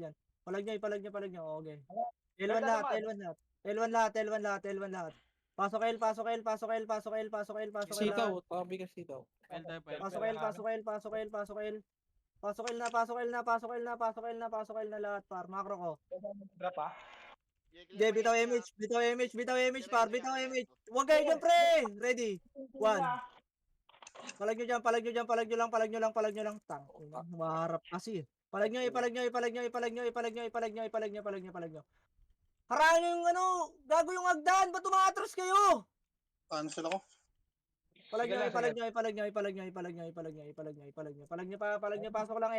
yan. Palag niya. Okay. L1 lahat, L1 lahat. L1 lahat. Pasok L Sitaw, lahat. tabi ka sitaw. L tayo pa. Pasok L. Pasok L na lahat, par. Macro ko. Drop ah. Hindi, bitaw image, par. Bitaw image. Huwag kayo dyan, pre. Ready. 1. Palag nyo lang. Tang. Maharap kasi. Palag nyo. Harangin yung gago yung hagdan. Ba't tumatras kayo? Cancel ako. Palag Sige nyo, lang, palag nyo. Pasok lang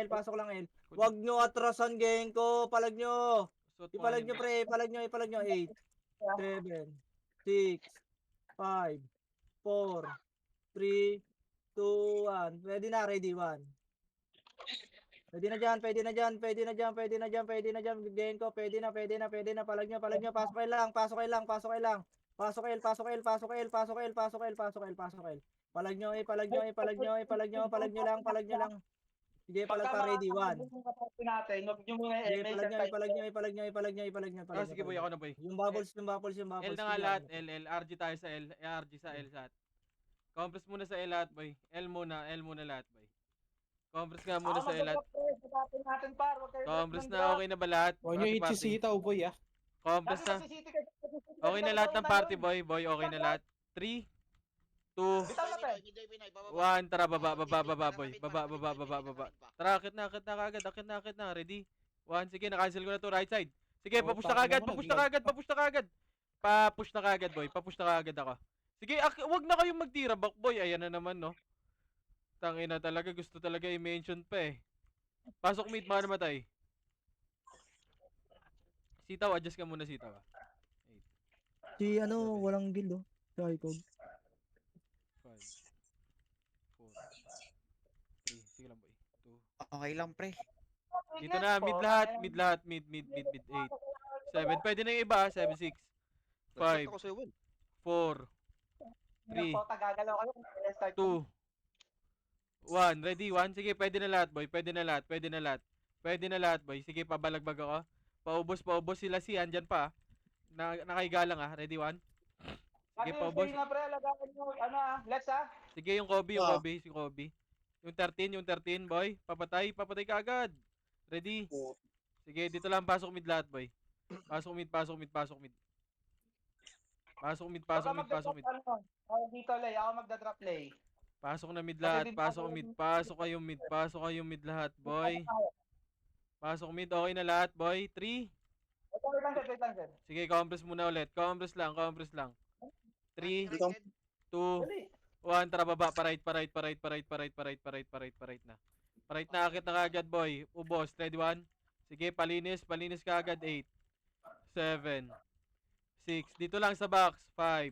L. Huwag nyo atrasan, geng ko. Palag nyo. Ipalag nyo, pre. Ipalag nyo. 8, 7, 6, 5, 4, 3, 2, 1. Ready na, ready, 1. Pwede na dyan. Geng ko, pwede na. Palag nyo. Pasok kayo lang. Pasok L. Palag nyo lang. Sige, palag pa, ready, 1. natin, huwag nyo muna Sige, palag nyo. Sige boy, ako na boy. Yung bubbles. L na nga lahat, L. RG tayo sa L. RG sa L lahat. Compress muna sa L lahat boy. L muna lahat boy. Compress nga muna sa L lahat. Compress na, okay na ba lahat? Huwag nyo itisitaw, boy, ah. Compress na. Okay na lahat ng party boy. Okay na lahat. 3, 2, 1, tara baba boy. Baba. Tara, akit na kagad. Ready? 1, sige, na-cancel ko na to right side. Sige, papush na kagad boy. Papush na kagad ako. Sige, wag na kayong magtira back boy. Ayan na naman no. Tangina talaga, gusto talaga i-mention pa eh. Pasok mid, mga namatay. Sitaw, adjust ka muna sitaw ah. Si walang guild oh. Sorry, Kog. 5, 4, 3, sige lang boy. 2. Okay lang, pre. Dito na, mid lahat, 8. 7, pwede na yung iba, 7, 6, 5, 4, 3, 2, 1, ready, 1, sige, pwede na lahat boy, sige, pabalagbag ako. Paubos sila si, andyan pa, nakahiga lang ah, ready, 1. Sige, paubos. Let's ah. Sige, yung Kobe, si Kobe. Yung 13, boy. Papatay ka agad. Ready? Sige, dito lang, pasok mid lahat, boy. Pasok mid. Pasok mid. Dito, Lay. Ako magda-drop, Lay. Pasok na mid lahat, pasok kayong mid lahat, boy. Pasok mid, okay na lahat, boy. 3. Wait lang, sir. Sige, compress muna ulit. Compress lang. 3, 2, 1, tara baba, pa right na. Pa-right na, akit na kagad boy. Ubos, ready 1. Sige, palinis ka agad. 8, 7, 6, dito lang sa box. 5,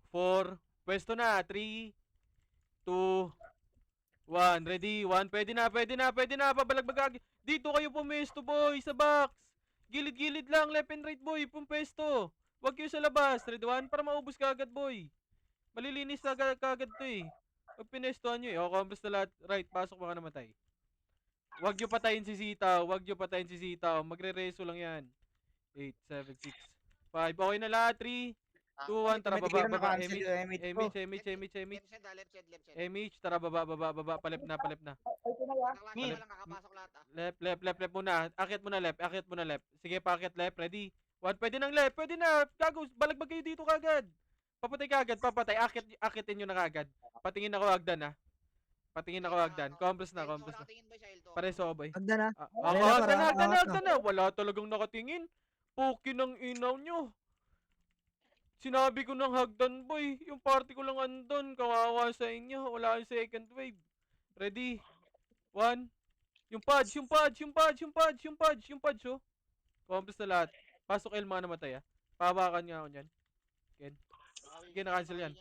4, pwesto na. 3, 2, 1, ready, 1, pwede na, pabalagbag. Dito kayo pumesto boy, sa box. Gilid lang, left and right boy, pumpesto. Huwag kayo sa labas, ready 1, para maubos ka agad boy. Malilinis na kagad to eh. Pag pinestuhan nyo eh. O, compress na lahat. Right, pasok mga namatay. Huwag nyo patayin si Sitaw. Magre-reso lang yan. 8, 7, 6, 5. Okay na lahat. 3, 2, 1. Tara, baba. MH. Tara, baba. Palep na. Left muna. Akit muna left. Sige, paakit left. Ready? 1, pwede nang left. Pwede na. Gago, balagbag kayo dito kagad. Papatay kagad. Akitin nyo na kagad. Patingin ako hagdan ah. Compress na. Pareso boy. Hagdan na. Hagdan na. Wala talagang nakatingin. Poki ng inaw nyo. Sinabi ko ng hagdan boy. Yung party ko lang andon. Kawawa sa inyo. Wala yung second wave. Ready? 1. Yung pudge oh. Compress na lahat. Pasok L mga namatay ah. Pahawakan nga ako dyan. Ken. Sige, na-cancel yan.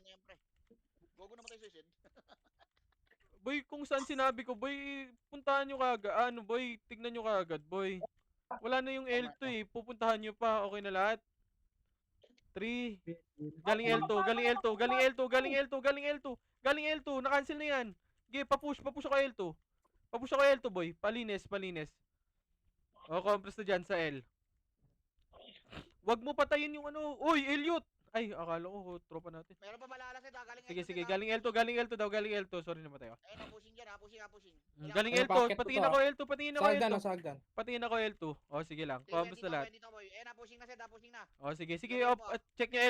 Gogo naman tayo sa isin. Boy, kung saan sinabi ko, boy, puntahan nyo kagad. Boy, tignan nyo kagad, boy. Wala na yung L2 eh. Pupuntahan nyo pa. Okay na lahat. 3. Galing L2. Na-cancel na yan. Sige, papush ako L2. Papush ako L2 boy. Palinis. O, compress na dyan sa L. Wag mo patayin yung ano. Uy, Elliot! Ay, akala ko tropa natin. Meron pa malalasit ha, galing Sige, galing L2 daw, galing L2. Sorry naman tayo. Ayun, pushing dyan ha, pushing. Galing Ano, L2, packet patingin to, ako L2, patingin ako Sagdan L2. na sagdan. Patingin ako L2. O, sige lang. Compress na lahat. Dito boy, ayun na, pushing na set ha, pushing na. O, sige. Check nyo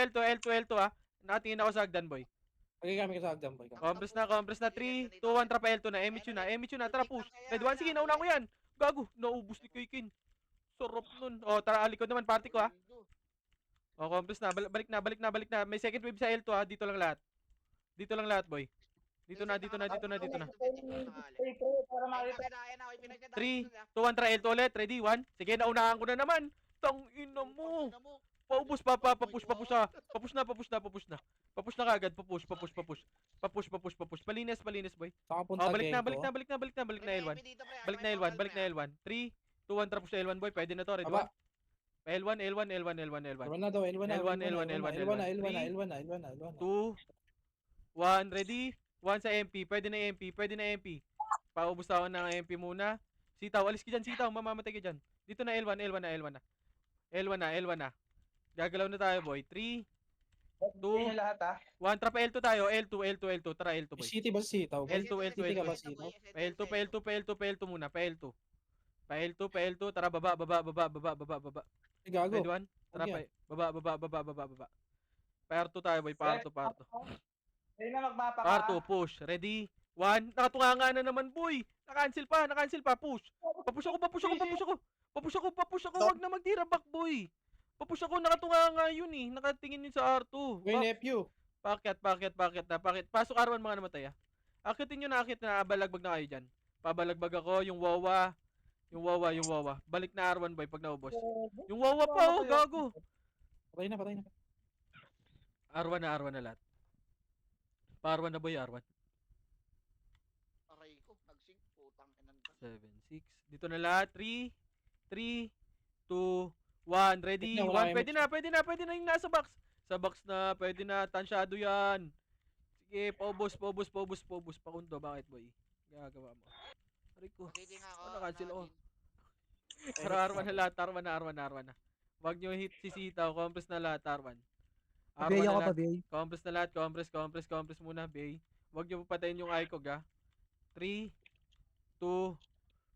L2 ah. Nakatingin ako sa Agdan boy. Okay kami ka sagdan, boy. Compress na. 3, 2, 1, trapa L2 na. Emichu na. Tara, push. Red 1, sige, nauna ko yan. Gago, naubos ni Kuikin. Sarap nun. O, tara, alikod naman, party ko ha. O, compress na. Balik na. May second wave sa L2 ha. Dito lang lahat, boy. Dito na. Para makita. 3, 2, 1, tara L2 ulit. Ready, 1. Sige, naunahan ko na naman. Tang ina mo. Paubos pa. Papush ha. Papush na kagad. Papush. Palinis, boy. Saka O, punta balik na Genko. L1. Balik na L1. 3, 2, 1, tara push na L1 boy. Pwede na to, Red 1. Aba. L1. L1 na daw, L1 na. L1 na. 2, 1, ready? 1 sa MP. Pwede na MP. Paubos ako ng MP muna. Sitaw, alis ka dyan, sitaw. Mamamatay ka dyan. Dito na L1 na. Gagalaw na tayo, boy. 3, Two. Lahat ha. 1, trapa L2 tayo. L2. Tara, L2, boy. City ba sitaw? L2. City ka ba sitaw? Pa-L2 muna. Pa-L2. Tara, baba. Ay, gago. Ready, 1? Tara, Okay. baba. Par 2 tayo, boy. Par 2. Ayun na magmapa ka. Par 2, push. Ready? 1. Nakatunga nga na naman, boy. Nakancel pa. Push. Papush ako. Wag na magtira back, boy. Papush ako. Nakatunga nga yun eh. Nakatingin yun sa R2. Boy, nephew. Paket na. Pasok R1 mga namatay ah. Akitin nyo na. Balagbag na kayo dyan. Pabalagbag ako. Yung wawa. Balik na R1 boy pag naubos. Yung wawa pa oh. Gago. Patay na. R1 na lahat. Pa-R1 na boy, R1. Aray ko, nag-sync, putang inan ka. 7, 6. Dito na lahat. 3, 2, 1. Ready? Wala 1. Pwede na yung nasa box. Sa box na. Pwede na. Tansyado yan. Sige, paubos. Pakundo. Bakit boy? Gagawa mo. Aray ko. Magiging ako. Nakancel ako. Tara, R1 na lahat. R1 na. Wag nyo hit si Sitaw. Compress na lahat. R1 Bay na ako lahat. pa, Bay. Compress na lahat. Compress muna, Bay. Wag nyo patayin yung ICOG, ha. 3, 2,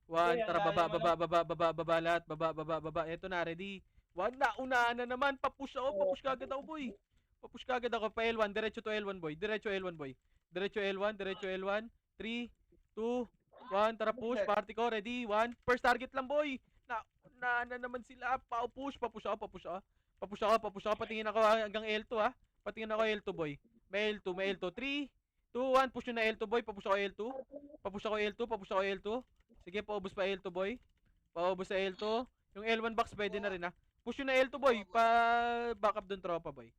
1. Tara, baba lahat. Baba. Eto na, ready. 1 na, unaan na naman. Papush kagad ako, boy. Pa L1. Diretso to L1, boy. Diretso L1. 3, 2, 1. Tara, push. Party ko, ready. 1. First target lang, boy. Na naman sila. Papush ako. Patingin ako hanggang L2 ha. Patingin ako L2 boy. May L2. 3, 2, 1. Push nyo na L2 boy. Papush ako L2. Sige, paubos pa L2 boy. Paubos sa L2. Yung L1 box pwede na rin ha. Push nyo na L2 boy. Backup dun tropa boy.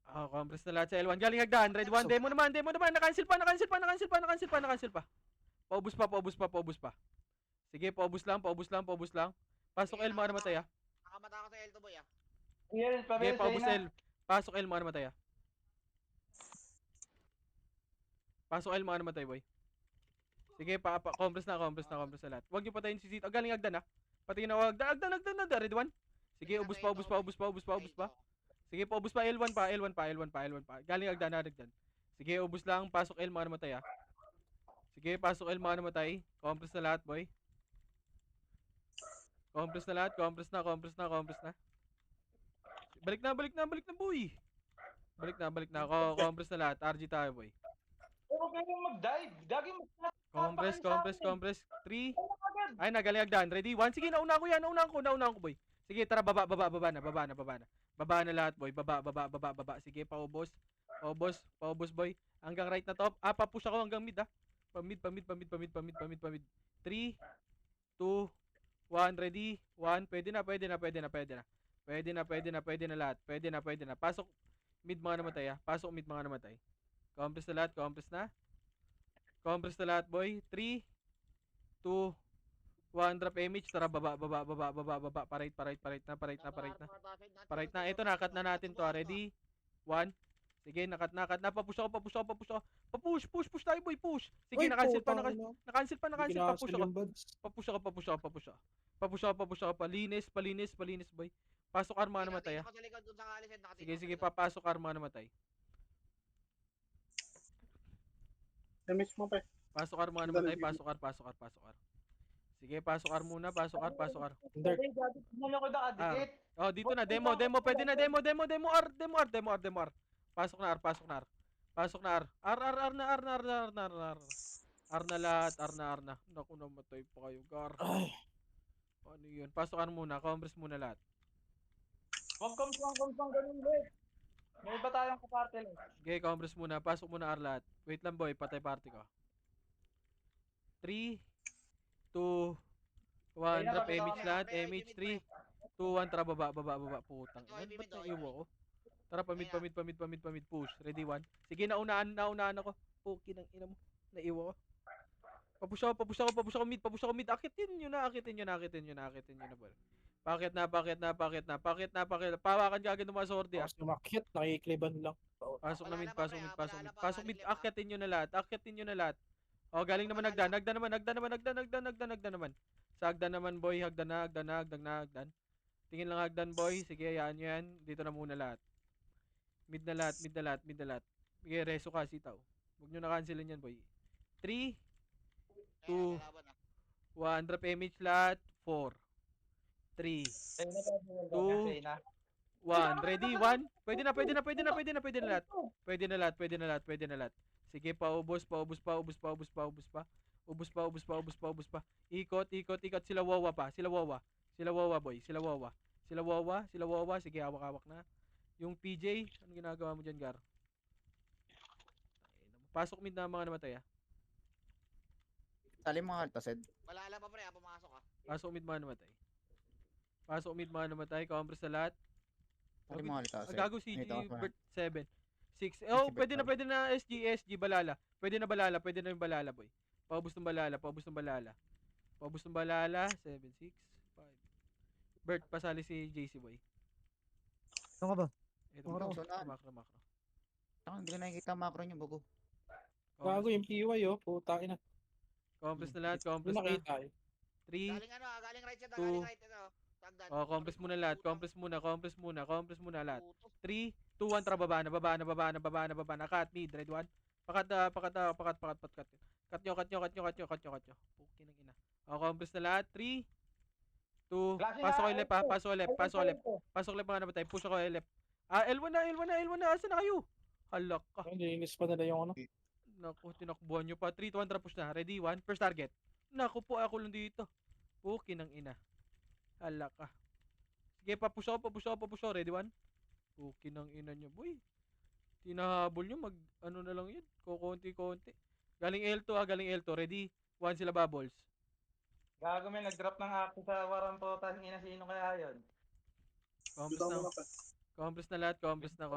Compress na lahat sa L1. Galing Agdan. Red 1. Demo naman. Nakancel pa. Paubos pa. Sige, paubos lang. Pasok L mga namatay ha. Nakamata ako sa L2 boy ah. Yes, Sige, paubos L. Pasok L mga namatay ha. Pasok L mga namatay boy. Sige, compress na lahat. Huwag niyo patayin si Sito. Galing Agdan ha. Patingin ako Agdan. Red 1. Sige, ubos pa. Sige, paubos pa L1 pa. Galing Agdan. Sige, ubos lang. Pasok L mga namatay ha. Sige, pasok L mga namatay. Compress na lahat boy. Compress na. Balik na boy. Balik na. Compress na lahat. RG tayo boy. Huwag kayong mag-dive. Gagi mo. Compress. 3. Ay, nagaling Agdan. Ready? 1. Sige, nauna ko boy. Sige, tara, baba na. Baba na lahat boy. Baba. Sige, paubos boy. Hanggang right na top. Papush ako hanggang mid ha. Pamid. 3, 2, 1, ready? 1, pwede na lahat. Pwede na. Pasok mid mga namatay ha. Compress na lahat boy. 3, 2, 1, drop image. Tara, baba. Parait na. Ito, nakat na natin to ha. Ready? 1, Sige, nakat na. Papush ako. Push tayo, boy, push. Sige, Uy, na-cancel pa, putang ina. na-cancel pa. Hindi Papush kinancel ako. yung buds. Papush ako. Palinis, boy. Pasok arma na matay, Nakatingin ako sa likod dun sa Kalised. Sige, papasok arma na matay. Na-miss mo pa. Pasok arma na matay, pasok ar. Sige, pasok ar muna, pasok ar. Dark. Hey, dati tignan nyo ko nakadikit. Oh, dito na, demo, pwede na, demo ar. Pasok na ar. Ar na lahat. Naku, namatay pa kayo, Gar. Ay. Ano yun? Pasok ar muna, compress muna lahat. Huwag kang ganun, boy. May iba tayong kaparte lang. Okay, compress muna, pasok muna ar lahat. Wait lang, boy, patay party ko. 3, 2, 1, Ayun, drop pakita ko image na. lahat, image 3, 2, 1, tara baba, putang. Ito, Ano ba't ito, naiwa ko? Tara, pamid, push. Ready, 1. Sige, naunaan ako. Puki ng ina mo. Naiwa ko. Papush ako mid. Akitin nyo na, bol. Pakit na. Pawakan ka agad ng mga sordi, ah. Tapos umakyat, nakikliban lang. Pasok na mid. Wala pa, pre, Pasok mid. lima. Akitin nyo na lahat. Oh, galing naman Hagdan naman. Sa Hagdan naman, boy. Hagdan. Tingin lang Hagdan, boy. Sige, hayaan nyo yan. Dito na muna lahat. Mid na lahat. Sige, reso ka, sitaw. Huwag nyo na-cancelin yan, boy. 3, 2, 1. Drop image lahat. 4, 3, Ayun na, Two. ayun na. 1. Ready? 1. Pwede na lahat. Pwede na lahat. Sige, paubos pa. Ubos pa. Ikot. Sila wawa, boy. Sila wawa. Sige, hawak na. Yung PJ, ano ginagawa mo dyan, Gar? Pasok mid na mga namatay, ah. Tali mga altased. Malala pa, pre, pumasok ka. Pasok mid mga namatay. Compress na lahat. Tali mga altased. Gago CG, Ito, Bert 7. 6. Oh, Bert pwede na SG, balala. Pwede na yung balala, boy. Paubos ng balala. 7, 6, 5. Bert, pasali si JC, boy. Ano ka ba? Ito, Macro. macro. Hindi ko nakikita macro niyo, bago. Gago yung PY, oh. Puta ina. Compress na lahat, Hindi compress na. nakita, eh. 3. Galing right siya, Two. galing right ito. Tagdan. Oh, compress muna lahat. Compress muna lahat. Puto. 3, 2, 1, tara baba na. Cut mid, red 1. Pakat. Cut nyo. Puki ng ina. Oh, compress na lahat. 3, 2, pasok ko left, ha. Pasok left mga namatay. Push ako left. L1 na. Asa na kayo? Halak ka. Ay, nilinis pa nila yung ano. Naku, tinakbuhan nyo pa. 3, 2, 1, tara push na. Ready, 1. First target. Naku po, ako lang dito. Puki ng ina. Halak ka. Sige, papush ako. Ready, 1. Puki ng ina nyo, boy. Tinahabol nyo, ano na lang yun. Kukunti. Galing L2. Ready, 1 sila bubbles. Gago, may nag-drop ng ako sa warang po. Tapos ina, sino kaya yun? Compress na lahat. Compress na.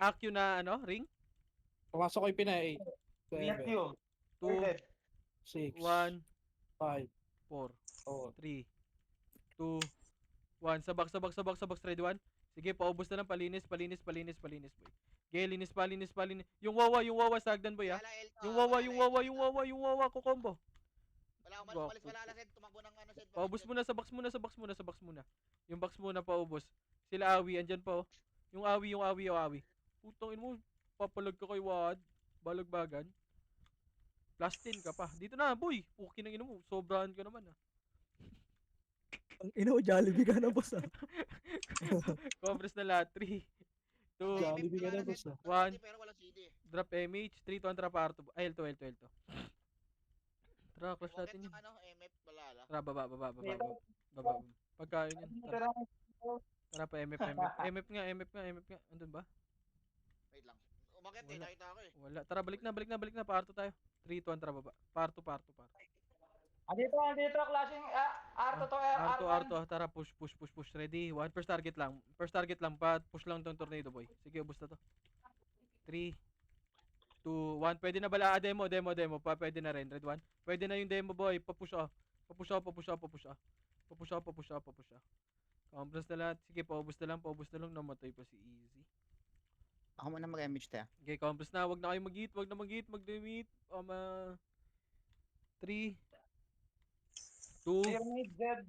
Accu na, ring? Pumasok ko yung pinay. Ingat 7, nyo. 2, 6, 1, 5, 4, 4. 3, 2, 1. Sabak. Ready, 1. Sige, paubos na lang. Palinis, boy. Okay, linis pa. Yung wawa sa Hagdan, boy, ha. Yung wawa ko combo. Wala, umalis, wala Sed. Tumakbo ng ano, Sed. Paubos muna sa box muna. Yung box muna paubos. Sila Awi, andyan pa, oh. Yung Awi. Putang ina mo, papalag ka kay Wad. Balagbagan. Plus 10 ka pa. Dito na, boy. Puki ng ina mo. Sobrahan ka naman, ah. Ang ina mo, Jollibee ka na, boss, ah. Compress na lahat. 3, 2, Jollibee ka na, boss, ah. 1. Pero walang CD. Drop image. 3, 2, 1, trap R2. Ay, L2. Tara, crush Wakit natin ng yun. ano, MF, balala. Tara, baba. Pagkain yan. Tara pa, MF. MF nga. Andun ba? Wait lang. Umakit eh, Wala. nakita ako eh. Wala. Tara, balik na. Parto tayo. 3, 2, 1, tara baba. Parto. Andito, klaseng R2 to, R1. Arto. Tara, push. Ready? 1. First target lang. Push lang tong tornado, boy. Sige, ubos na to. 3, 2, 1. Pwede na bala. Demo. Pwede na rin. Red 1. Pwede na yung demo, boy. Papush. Compress na lahat. Sige, paubos na lang, paubos na lang. Namatay pa si Easy. Ako muna mag-MH tayo. Okay, compress na. Wag na kayo mag-hit, wag na mag-hit, mag-demit. 3, 2, Pyramid, Zed.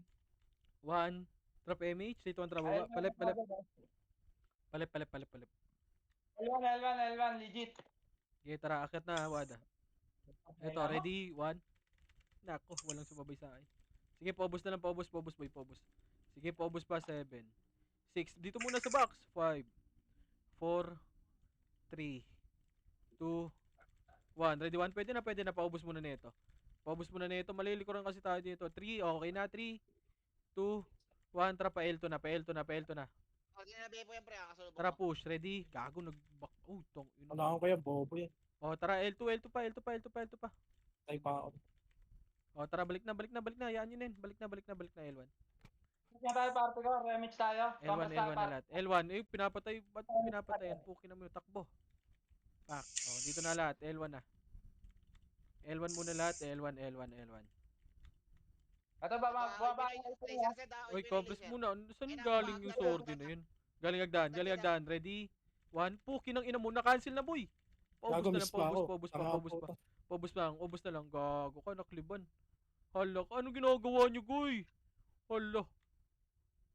1. Drop MH. Dito ang Ayun, trababa. Palip, palip. agad, ah. Palip, palip, palip, palip. L1, legit. Okay, tara. Akit na, Wada. Eto, Ayun, ready? 1. Nako, walang sumabay sa akin. Sige, paubos na lang, paubos, paubos, boy, paubos. Sige, paubos pa, 7. 6. Dito muna sa box. 5, 4, 3, 2, 1. Ready, 1. Pwede na, paubos muna nito. Paubos muna nito. Malilikuran kasi tayo dito. 3, okay na, 3, 2, 1. Tara, pa L2 na, pa L2 na, pa L2 na. Oh, tinabi po yan, pre. Kasalubong Tara, ko. push. Ready? Gago, nag-back. Oh, tong. Kailangan ko yan, bobo yan. Oh, tara, L2, L2 pa, L2 pa, L2 pa, L2 pa. Tayo pa ako. Oh, tara, balik na, balik na, balik na. Hayaan nyo na yun. Balik na, balik na, balik na, L1. Yan tayo, parte ko. Remix tayo. L1, Compass tayo, L1 na lahat. L1, eh, pinapatay. Ba't pinapatayan? Puki na mo yung takbo. Back. Oh, dito na lahat. L1 na. L1 muna lahat. L1, L1, L1. Ito, baba Laser, Zed, ah. Oy, Oy, compress laser. muna. Saan Ayun na, galing baba, yung baba, sword baba. na yun? Galing agdan, galing agdan. Ready? 1. Puki ng ina mo. Na-cancel na, boy. Paubos Gago, na lang, miss pa ako. paubos pa, Tanga paubos po pa. to. Paubos lang, ubos na lang. Gago ka, nakliban. Hala ka, anong ginagawa nyo, goy? Hala.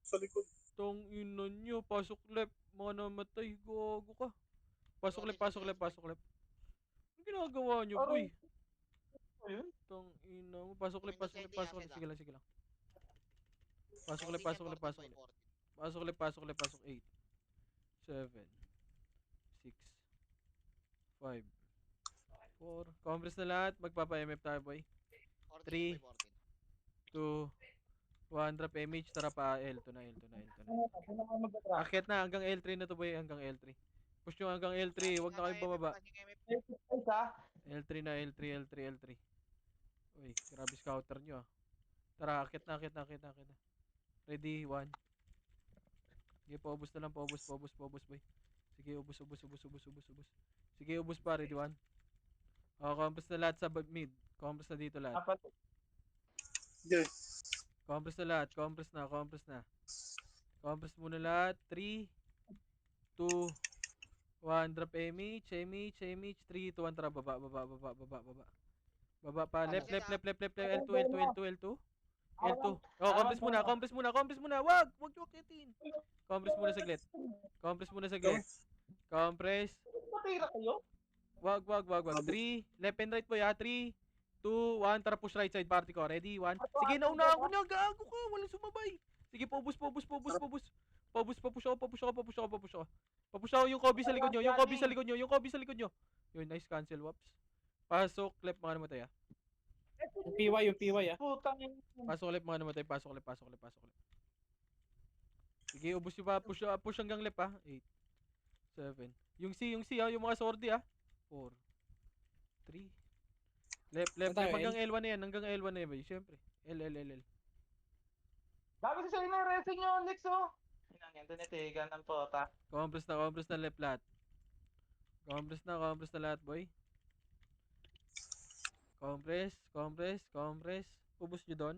Sa likod. Tong ina nyo, pasok left. Mga namatay, gago ka. Pasok left, pasok left, pasok left. Anong ginagawa nyo, boy? Ayun. Tong ina mo, pasok left, Windows pasok left, 20 pasok left. asset, Sige lang, sige lang. Pasok 14 left, pasok yan, left, 14, pasok boy, left. 14. Pasok left, pasok left, pasok 8. 7. 6. 5. 4. Compress na lahat. Magpapa-MF tayo, boy. 14 Three. yan, boy, 14. 2. 1. Drop image. Tara pa. L2 na, L2 na, L2 na. Ano naman mag-drop? Akit na. Hanggang L3 na to, boy. Hanggang L3. Push nyo hanggang L3. Huwag na kayo bumaba. L3 na, L3, L3, L3. Uy, grabe scouter nyo, ah. Tara, akit na, akit na, akit na, akit na. Ready? 1. Sige, paubos na lang. Paubos, paubos, paubos, boy. Sige, ubos, ubos, ubos, ubos, ubos, ubos. Sige, ubos pa. Ready? 1. Compress na lahat sa mid. Compress na dito lahat. Apat. Yes. Compress na lahat. Compress na, compress na. Compress muna lahat. 3, 2, 1. Drop MH, MH, MH. 3, 2, 1. Tara, baba, baba, baba, baba, baba. Baba pa. Left, left, left, left, left, left. L2, L2, L2, L2. L2. Oh, compress muna, compress muna, compress muna. Wag! Wag nyo akitin. Compress muna saglit. Compress muna saglit. Compress. Matira kayo? Wag, wag, wag, wag. 3, left and right po ya. 3, 2, 1. Tara, push right side party ko. Ready? 1. Sige, naunahan ko na. Gago ka. Walang sumabay. Sige, paubos, paubos, paubos, paubos. Paubos, papush ako, papush ako, papush ako, papush ako. Papush ako yung Kobe sa likod nyo. Yung Kobe sa likod nyo. Yung Kobe sa likod nyo. Yun, nice cancel. Whoops. Pasok, left mga namatay, ah. Yung PY, ah. Putang ina. Pasok left mga namatay. Pasok left, pasok left, pasok left. Sige, ubos yung pa. Push hanggang left, ah. 8, 7. Yung C, ah. Yung mga sordi, ah. 4, 3. Left, left, Ano tayo, left. Hanggang L1 na yan. Hanggang L1 na yan, boy. Siyempre. L. Dami sa sa'yo na racing nyo, Alex, oh. Inang yan, tinitigan ng pota. Compress na left lahat. Compress na lahat, boy. Compress. Ubos nyo doon.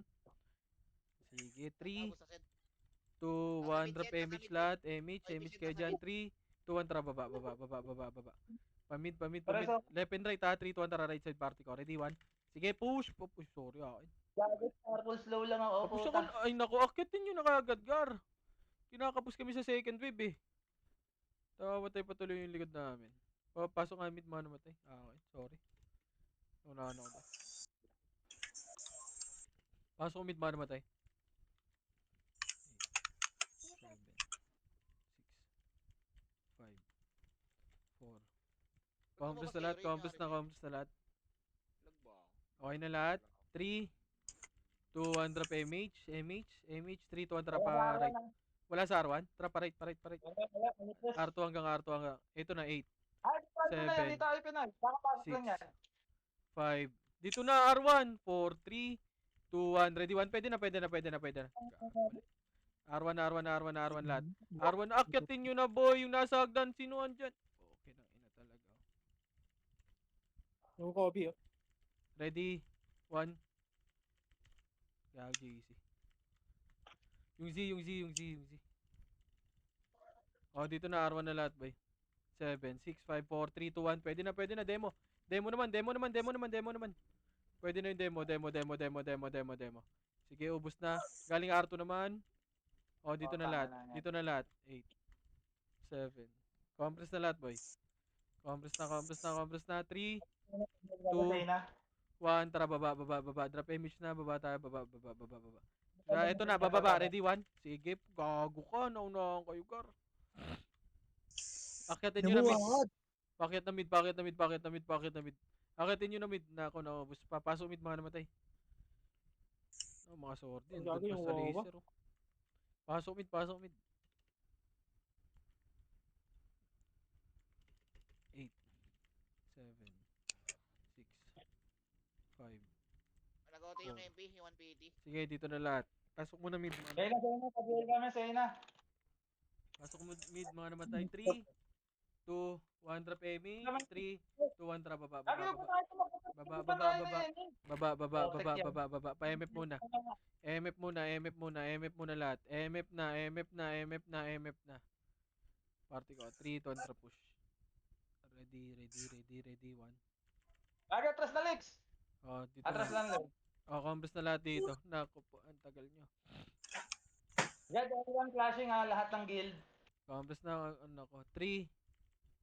Sige, 3, Tapos sa Zed. 2, 1. Drop Nasa image mid, lahat. Oy, Image visit kayo nasa dyan. mid. 3, 2, 1. Tara, baba. Pamid. Pareso. Left and right, ha. 3, 2, 1. Tara, right side party ko. Ready, 1. Sige, push. Sorry, akin. Gago, purple slow lang ako, Tapos puta. ako, ay naku, akitin nyo na kagad, Gar. Kinakapos kami sa second wave, eh. Tawamatay patuloy yung likod namin. Pasok nga mid, mga namatay. Okay, sorry. Unahan ako doon. Pasok mid, mga namatay. 8, 7, 6, 5, 4. Compress na lahat, compress na lahat. Lag ba? Okay na lahat. 3, 2, 1. Drop MH, 3, 2, 1. Tara pa right. Wala sa R1? Tara pa right. R2 hanggang. Ito na 8, Ay, paano na yan? 7, Hindi tayo pinay. Kakapasok 6, lang yan. 5. Dito na R1. 4, 3, 2, 1. Ready 1. Pwede na. R1 lahat. R1, akyatin nyo na, boy. Yung nasa hagdan. Sino andyan? Okay na, ina talaga. Yung Kobe, oh. Ready? 1. Gag, easy. Yung Z, yung Z, yung Z, yung Z. Oh, dito na R1 na lahat, boy. 7, 6, 5, 4, 3, 2, 1. Pwede na, demo. Demo naman. Pwede na yung demo. Sige, ubos na. Galing R2 naman. Oh, dito na lahat. Dito na lahat. 8, 7. Compress na lahat, boy. Compress na. 3, 2, 1. Tara, baba. Drop image na. Baba tayo. Baba. Ito na, bababa. Ready, 1. Sige, gago ka. Naunahan kayo, Gar. Akyatin nyo na mid. Pakit na mid. Akitin nyo na mid. Na ako naubos. Papasok mid mga namatay. Oh, mga sword din. Gago yung Sa wawa. laser. Oh. Pasok mid. 8, 7, 6, 5. Nag-auto yung Oh. MP, yung 180. Sige, dito na lahat. Pasok muna mid. Sena, pag-iil kami, Sena. Pasok mo mid mga namatay. 3, 2, 1 drop aiming. 3, 2, 1 drop. Baba. Baba. Pa-MF muna. MF muna lahat. MF na. Party ko. 3, 2, 1 drop push. Ready. 1. Lagi, atras na, Lex. Oh, dito Atras na. lang, Lex. Oh, compress na lahat dito. Naku po, ang tagal nyo. Yan, everyone clashing ha, lahat ng guild. Compress na, ano ko. 3.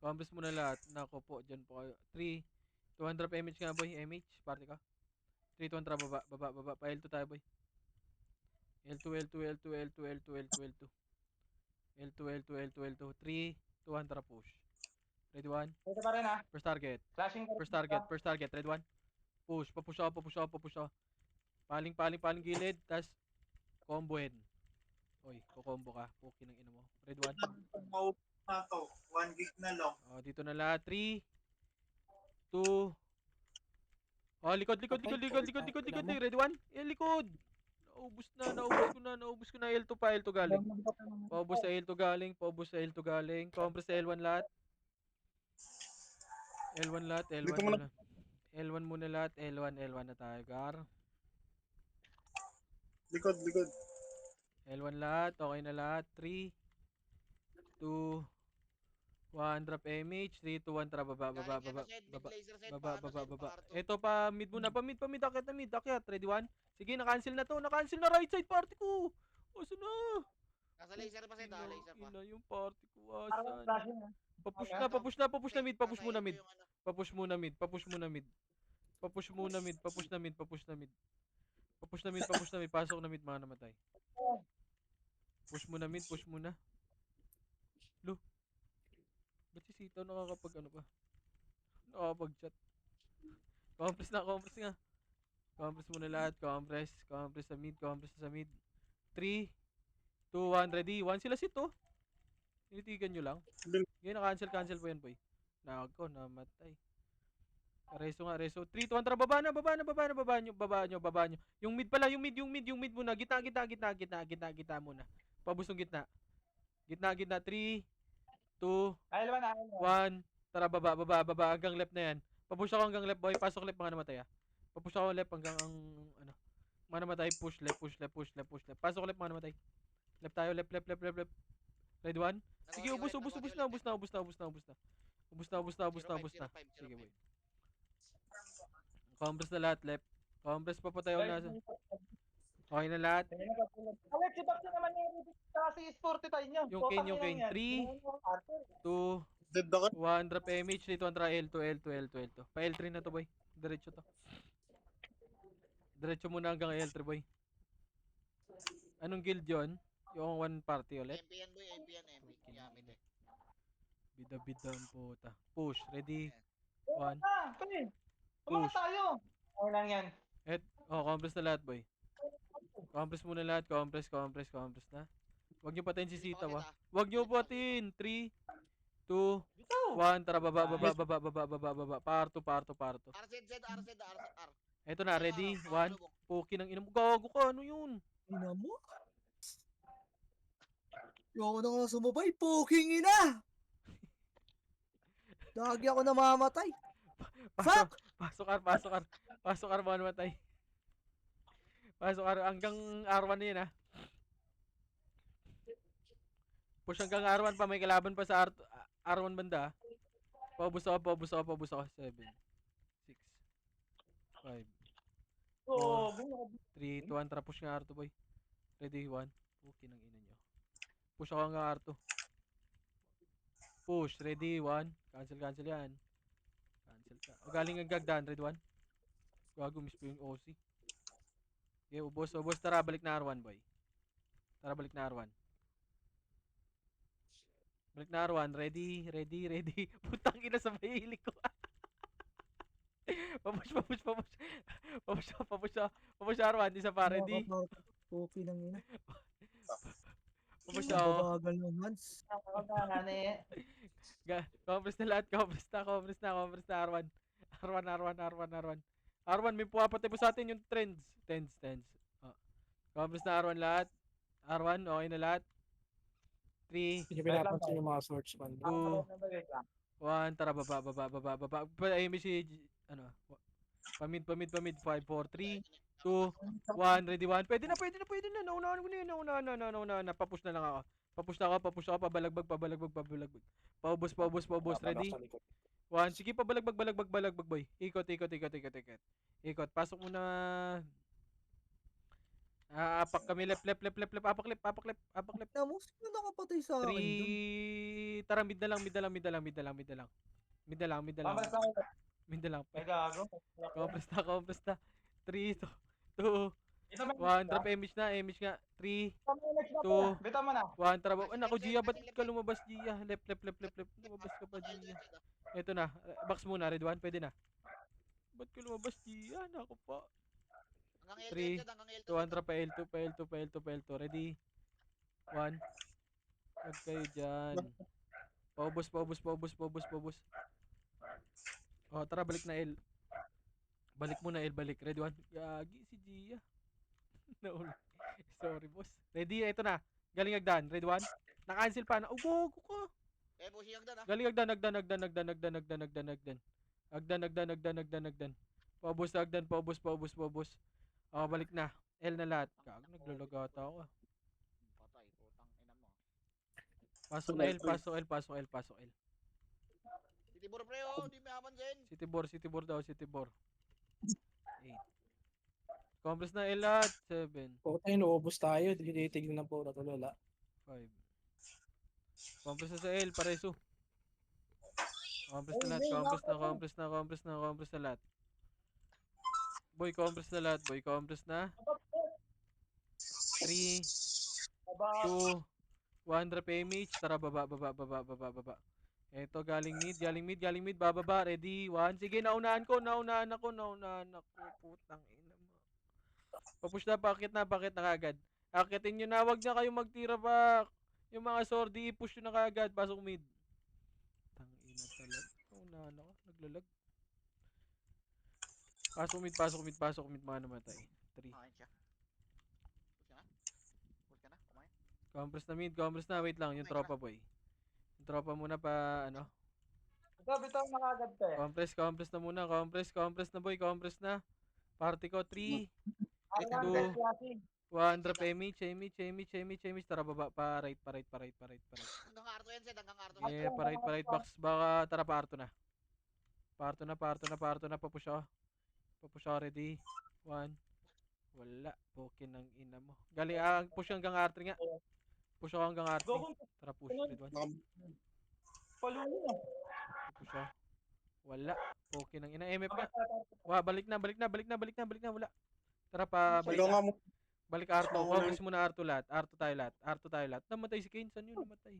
Compress muna lahat. Naku po, dyan po kayo. 3, 200 drop MH nga boy. MH, party ka. 3, 2, 1 drop. Baba. Pa L2 tayo boy. L2. 3, 2, 1 drop push. Ready, 1. Ito pa rin ha. First target. Clashing pa rin. First target. Ready, 1. Push. Papush ako. Paling gilid. Tas, combohin. Oy, kukombo ka. Puki ng ino mo. Ready, 1. Maupo na to. 1 gig na lang. Oh, dito na lahat. 3, 2. Oh, likod. Ready, 1. Likod. Naubos ko na. L2 pa. L2 galing. Paubos sa L2 galing. Compress sa L1 lahat. Dito mo na. L1 muna lahat. L1 na tayo, Gar. Likod. L1 lahat. Okay na lahat. 3, 2, 1. Drop MH. 3, 2, 1. Tara, baba. Ito pa, mid muna. Pa mid. Akyat na mid. Ready, 1. Sige, na-cancel na to. Na-cancel na right side party ko. Asan na? Nasa laser pa siya, laser pa. Ina yung party ko. Parang Asan? clashing ha. Papush na mid. Papush Nasa muna MP mid. yung ano. Papush muna mid. Papush na mid. Pasok na mid mga namatay. Push muna mid. Lo. Ba't si Sitaw nakakapag ano pa? Nakakapag-chat. Compress nga. Compress muna lahat. Compress sa mid. 3, 2, 1. Ready? 1 sila sito. Tinitigan nyo lang. Ngayon na-cancel po yan, boy. Nako, namatay. Reso. 3, 2, 1. Tara, baba nyo. Yung mid pala, yung mid muna. Gitna muna. Pabusong gitna. Gitna. 3, 2, Ay, L1 ha. 1. Tara, baba. Hanggang left na yan. Papush ako hanggang left, boy. Pasok left, mga namatay, ah. Papush ako left hanggang ang, ano. Mga namatay, push left. Pasok left, mga namatay. Left tayo, left. Ready, 1. Sige, ubus na. Sige, boy. Compress na lahat, left. Compress pa tayo na. Okay na lahat. Alex, si Baxi naman yung kasi sporty tayo nyo. Yung Kane. 3, 2, Dead ako. 1. Drop MH. Dito ang L2. Pa L3 na to, boy. Diretso to. Diretso muna hanggang L3, boy. Anong guild yon? Yung one party ulit? MP yan, boy. MP. Yamit eh. Bida ang puta. Push. Ready? 1. Tumakas Push. tayo. Okay lang yan. Compress na lahat, boy. Compress muna lahat. Compress na. Huwag nyo patayin si Sita, wa. Huwag nyo patin. 3, 2, 1. Tara, baba. Parto. RZ. Eto na, ready? 1. Puki ng ina mo. Gago ka, ano yun? Ina mo? Ayoko na nga sumabay. Poking ina! Lagi ako namamatay. Fuck! Pasok R, mga namatay. Pasok R, hanggang R1 na yun, ha. Push hanggang R1 pa, may kalaban pa sa R1 banda. Paubos ako, paubos ako, paubos ako. 7, 6, 5, Oo, bumaba. 3, 2, 1. Tara, push nga R2 boy. Ready, 1. Okay ng ina nyo. Push ako hanggang R2. Push, ready, 1. Cancel yan. Cancel ka. O, galing ang gagdan, ready, 1. Gago, miss po yung OC. Okay, ubos. Tara, balik na R1 boy. Tara, balik na R1. Balik na R1. Ready. Putang ina sa mahili ko. Papush. Papush R1. Isa pa, ready. Okay ng ina. Papush ako. Babagal ng hands. Compress na lahat. Compress na R1. R1, may puwapatay po sa atin yung trends. Tens. Oh. Compress na R1 lahat. R1, okay na lahat. 3, Hindi pinapansin yung mga swords man. 2, 1, tara, baba. Ayun, si, ano, pamid, 5, 4, 3, 2, 1, ready, 1. Pwede na. Naunahan ko na yun. Papush na lang ako. Papush ako, pabalagbag. Paubos, ready? 1, sige, balagbag, boy. Ikot. Pasok muna. Apak kami, left. Apak left. Tamo, sino nakapatay sa akin dun? 3, tara, mid na lang. Mid na lang. May gago. Compress na. 3, 2, 1, drop image nga. 3, 2, Bita mo na. 1, tara. Naku, Gia, ba't ka lumabas, Gia? Left. Lumabas ka pa, Gia. Ito na. Box muna, red 1, pwede na. Ba't ka lumabas, Gia? Naku pa. Hanggang 3, L2 hanggang L2. 2, tara, pa L2. Ready? 1. Huwag kayo dyan. Paubos. Oh, tara, balik na L. Balik muna L. Ready, 1. Gagi si Gia. Nauli. Sorry, boss. Ready? Ito na. Galing agdan. Ready, 1. Na-cancel pa na. Oh, gogo ka. Pushing hanggang ah. Galing agdan. Agdan. Paubos. Oh, balik na. L na lahat. Gago, naglulog ata ako. Patay, putang ina mo. Pasok na L. Pasok L. Titibor pre oh, di may apansin. City Bor daw. 8. Compress na L lahat. 7, Kung tayo naubos tayo, tinitignan na po na tulala. 5. Compress na sa L, pareso. Compress na lahat. Boy, compress na lahat. 3, 2, 1, drop image. Tara, baba. Eto, galing mid. Bababa, ready, 1. Sige, naunahan ako. Putang ina mo. Papush na, pakit na kagad. Akitin nyo na, wag na kayo magtira pa. Yung mga sordi, i-push nyo na kagad. Pasok mid. Tang ina talaga. Naunahan ako, naglalag. Pasok mid, mga namatay. 3. Kain siya. Push ka na. Kumain. Compress na. Wait lang, yung tropa boy. Yung tropa muna pa, ano. Bitaw na kagad te. Compress na muna. Compress na boy. Party ko, 3, 1, drop image. Tara, baba, pa right. Hanggang Arto yan, Zed. Hanggang Arto. Yeah, pa right box. Baka, tara, pa Arto na. Papush ako, ready. 1. Wala. Pokin ng ina mo. Galing, push hanggang R3 nga. Push ako hanggang R3. Go, Tara, push. Red 1. paluin na. Push ako. Wala. Pokin ng ina. MF nga. Balik na. Wala. Tara, pa, balik R2. Focus muna R2 lahat. R2 tayo lahat. Namatay si Kane. Saan yun namatay?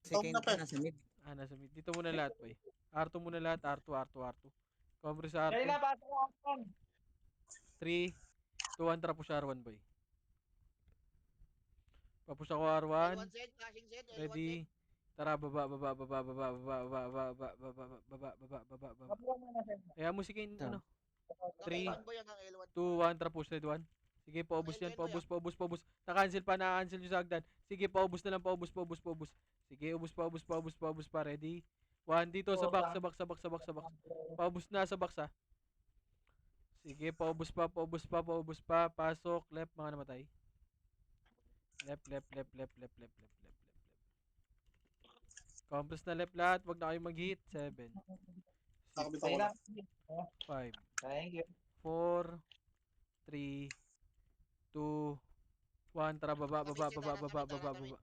Second ka nasa mid. Nasa mid. Dito muna lahat, boy. R2 muna lahat. R2. Compress sa Dahil na, R2. pasok ako. 3, 2, 1. Tara, push R1, boy. Papush ako R1. L1 Zed, flashing Zed. L1 Zed. Ready. Tara, baba. Kapuan mo na Zed. Kaya mo si Kane, ano? 3, Hanggang L1 boy, hanggang L1. 2, 1. Tara, push. Red 1. Sige, paubos yan. Paubos. Na-cancel yung sa hagdan. Sige, paubos na lang. Paubos. Sige, paubos pa. Ready? 1, dito sa box. Paubos na sa box, ha. Sige, paubos pa. Pasok. Left, mga namatay. Left. Compress na left lahat. Wag na kayo mag-hit. 7. 6, Nakabit Stay ako lang. 5, Thank you. 4, 3, 2, 1. Tara, baba, Nasa baba, mid, Sid, baba, nasa baba, mid, baba, nasa mid. baba.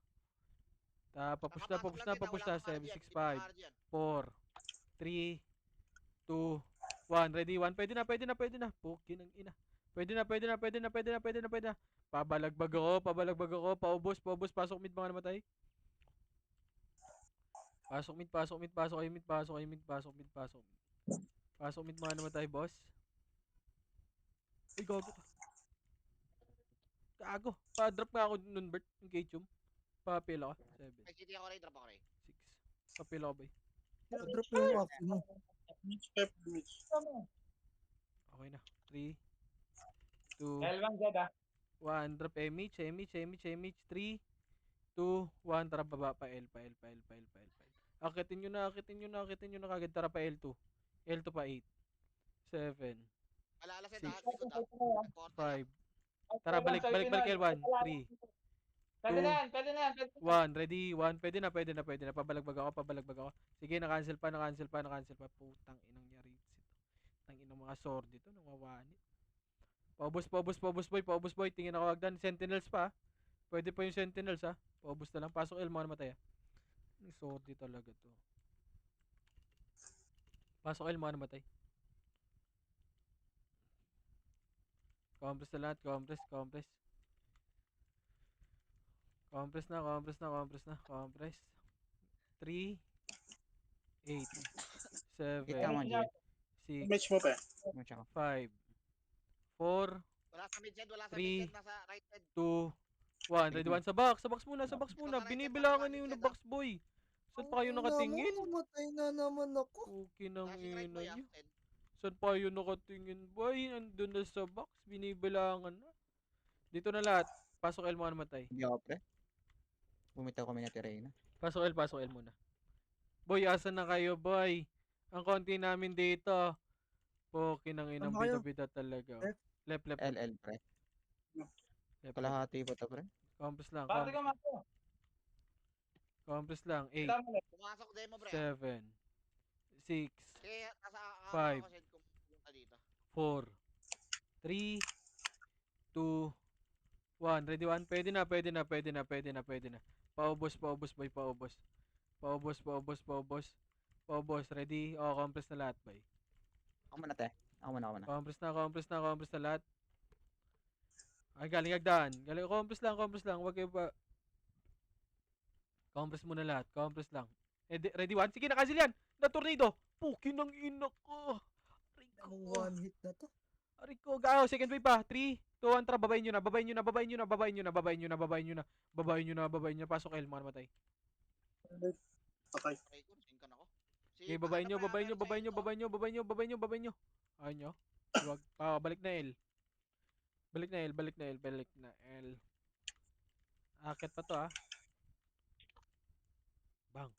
Papush na, Kakapasok papush lang, na, Sid, papush wala na. kang 7, RG yan. 6, Hindi mo 5, RG yan. 4, 3, 2, 1. Ready? 1. Pwede na, pwede na, pwede na. Pukin ng ina. Pwede na, pwede na, pwede na, pwede na, pwede na, pwede na. Pabalagbag ako, pabalagbag ako. Paubos, paubos. Pasok mid mga namatay. Pasok mid, pasok mid, pasok kayo mid, pasok kayo mid, pasok mid, pasok mid. Pasok mid mga namatay, boss. Ay, gago ka. Gago. Pa-drop nga ako nun, Bert. Yung K-Chum. Pa-pila ka. 7, May city ako rin, drop ako rin. 6. Pa-pila ka ba? Drop mo yung maximum. Mitch, Pep, Mitch. Okay na. 3, 2, L1 Zed 1. Drop MH, MH, MH, MH. 3, 2, 1. Tara, baba pa L, pa L, pa L, pa L, pa L, pa L. Akitin nyo na, akitin nyo na, akitin nyo na kagad. Tara pa L2. L2 pa 8, 7, Alala, Sid, 6, likod ha. Nag-corner 5. Tara, balik, balik, balik L1. 3, Pwede na 2, yan, pwede na yan. Pwede na. 1. Ready? 1. Pwede na, pwede na, pwede na. Pabalagbag ako, pabalagbag ako. Sige, na-cancel pa, na-cancel pa, na-cancel pa. Putang inang yari. Tang inang mga sword dito, nawawani. Paubos, paubos, paubos boy, paubos boy. Tingin ako agdan. Sentinels pa. Pwede pa yung sentinels ha. Paubos na lang. Pasok L, mga namatay ha. Ang sword talaga to. Pasok L, mga namatay. Compress na lahat, compress, compress. Compress na, compress na, compress na, compress. 3, 8, 7, Kita mo, Jay. 6, Mitch mo, Pe. 5, 4, Wala sa mid, Sid, wala sa 3, mid, Sid, nasa right side. 2, 1. Ready, 1 sa box. Sa box muna, sa box muna. Nasa right side, Binibilangan nasa na yung right side, box boy. Saan pa kayo nakatingin? Namatay na naman ako. Okay nang Flashing right ina boy, nyo. Sid. Saan pa kayo nakatingin boy? Andun na sa box. Binibilangan na. Dito na lahat. Pasok L, mga namatay. Hindi ako, pre. Bumitaw kami na Tirena. Pasok L muna. Boy, asan na kayo boy? Ang konti namin dito. Okay nang inang Saan ba kayo? bida-bida talaga. Left? Left, left, left. LL, pre. Left, left. Kalahati pa to, pre. Compress lang, Bakit ka compress. mato? Compress lang. 8, Kita mo lang. Pumasok demo, pre. 7, 6, Kaya nasa Five. ako, Sid, kung pumunta dito. 4, 3, 2, 1. Ready, 1? Pwede na, pwede na, pwede na, pwede na, pwede na. Paubos, paubos, boy, paubos. Paubos, paubos, paubos. Paubos, ready? O, compress na lahat, boy. Ako muna, te. Ako muna, ako muna. Compress na, compress na, compress na lahat. Ay, galing agdaan. Galing, compress lang. Huwag kayo pa. Compress muna lahat, compress lang. Ready, 1? Sige, nakasil yan. Na tornado. Pukin ng ina ko. Ang one hit na to. Rico, gao, second wave pa. 3, 2, 1, tara, babayin nyo na, babayin nyo na, babayin nyo na, babayin nyo na, babayin nyo na, babayin nyo na, babayin nyo na, babayin nyo na, pasok L, mga namatay. Patay. Okay, kung sinkan ako. Okay, babayin nyo, babayin nyo, babayin nyo, babayin nyo, babayin nyo, babayin nyo, babayin nyo. Ayaw nyo? Huwag, balik na L. Balik na L, balik na L, balik na L. Akit pa to, Bang.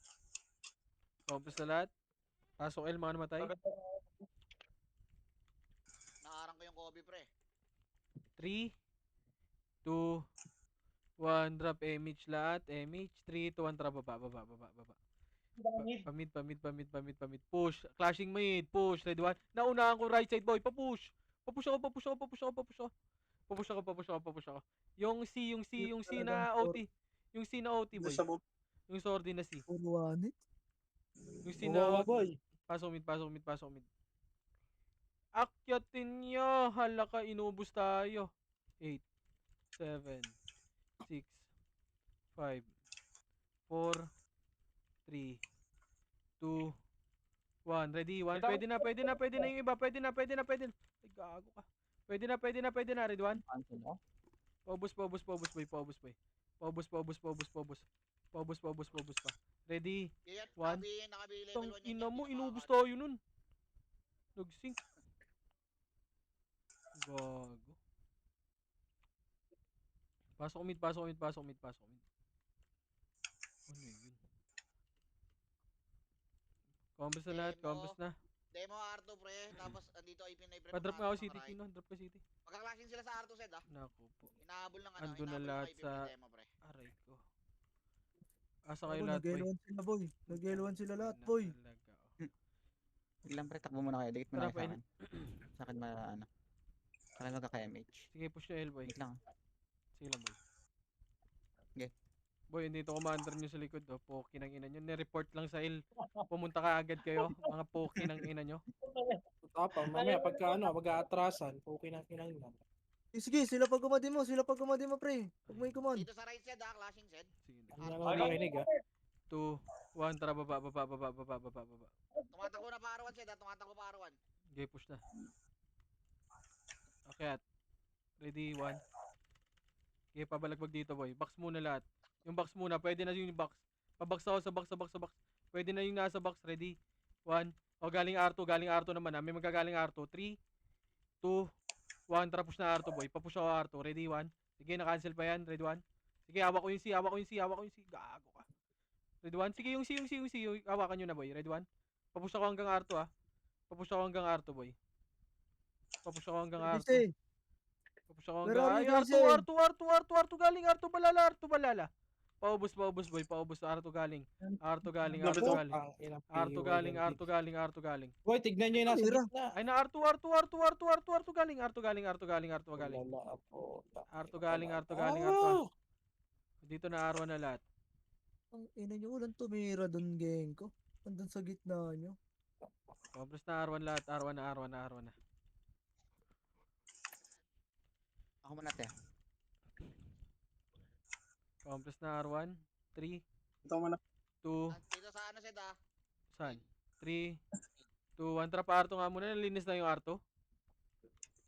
Compress na lahat. Pasok L, mga namatay. Naarang ko yung Kobe, pre. 3, 2, 1, drop MH lahat. MH, 3, 2, 1, tara, baba. Pamid. Push. Clashing mid. Push. Ready, 1. Naunahan ko right side, boy. Papush. Papush ako. Yung C na OT. Yung C na OT, boy. Sa bub. Yung sorry na C. Puro one hit. Yung C na Wawa, OT. boy. Pasok mid. Akyatin nyo. Hala ka, inubos tayo. 8, 7, 6, 5, 4, 3, 2, 1. Ready? 1. Pwede na yung iba. Pwede na. Ay, gago ka. Pwede na. Ready, 1. Cancel ako. Paubos, boy. Paubos pa. Ready? Yan, One. nakabi Tang level 1 yan. ina mo, hindi inubos nakaka- tayo nun. Nag-sync. Gago. Pasok mid. Ano yun? Compress na lahat, compress na. Demo R2, pre. Tapos, andito ipin na i-prep. Pa-drop nga ako City, Kino. Drop ka City. Magkaklashing sila sa R2, Sid, Naku po. Inahabol ng Andun na lahat IP sa- demo, pre. Aray ko. Asa kayo Ano, lahat, boy? nag-L1 sila, boy. Nag-L1 sila lahat, Ina boy. talaga, oh. Wait lang pre, takbo muna kayo. Dikit Tara, muna kayo sa pwede. akin. Sa akin ano. Sa akin magkaka-MH. Sige, push nyo L, boy. Wait lang. Sige lang, boy. Okay. Boy, dito commander nyo sa likod, oh. Poki ng ina nyo. Nireport lang sa L. Pumunta ka agad kayo. Mga poki ng ina nyo. Tapang, mamaya pagka ano, mag-aatrasan, okay na kinang yan. Sige, sila pag gumadi mo, pre. Pag may command. Dito sa right side ha, clashing shed. Sige. Hindi na lang makinig ah. 2, 1, tara, baba. Tumatakbo na pa R1 shed ha, tumatakbo pa R1. Okay, push na. Okay, ready, 1. Okay, pabalagbag dito, boy. Box muna lahat. Yung box muna, pwede na yung box. Pabox ako sa box. Pwede na yung nasa box, ready. 1. O, galing R2 naman ha. May magagaling R2. 3, 2, 1. Tara, push na R2, boy. Papush ako R2. Ready, 1. Sige, na-cancel pa yan. Ready, 1. Sige, hawak ko yung C. Gago ka. Ready, 1. Sige, yung C. Hawakan nyo na, boy. Ready, 1. Papush ako hanggang R2, ha. Papush ako hanggang R2, boy. Papush ako hanggang R2. Kasi, Where are you, Ay, Jesse? R2 galing. R2 balala. Paubos, boy. Paubos. R2 galing. R2 galing. Ang inang R2 galing. Boy, tignan nyo yung nasa Tira. gitna. Ay na, R2 galing. R2 galing. Wala po. R2 galing. Ah! Dito na R1 na lahat. Ang ina nyo, walang tumira doon, geng ko. Andun sa gitna nyo. Compres na R1 lahat. R1 na. Ako muna te. Compres na R1. 3, Ito mo na. 2, Dito sa ano shed ha. saan? 3, 2, 1. Trap R2 nga muna. Nalinis na yung R2.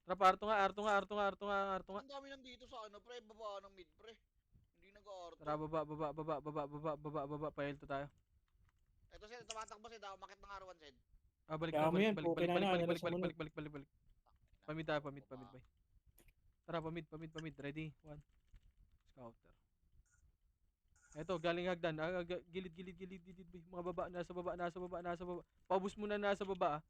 Trap R2 nga. Ang dami nandito sa ano pre, baba ng mid pre. Hindi nag-R2. Tara, baba. Pahelto tayo. Ito shed, tumatakbo shed ha, umakit ng R1 shed. Balik. Kaya mo yan, okay na na, nila sumunod. Balik. Pamid tayo, boy. Tara, pamid. Ready? 1. Scouter. Eto, galing hagdan. Gilid, boy. Mga baba, nasa baba. Paubos muna nasa baba, ah.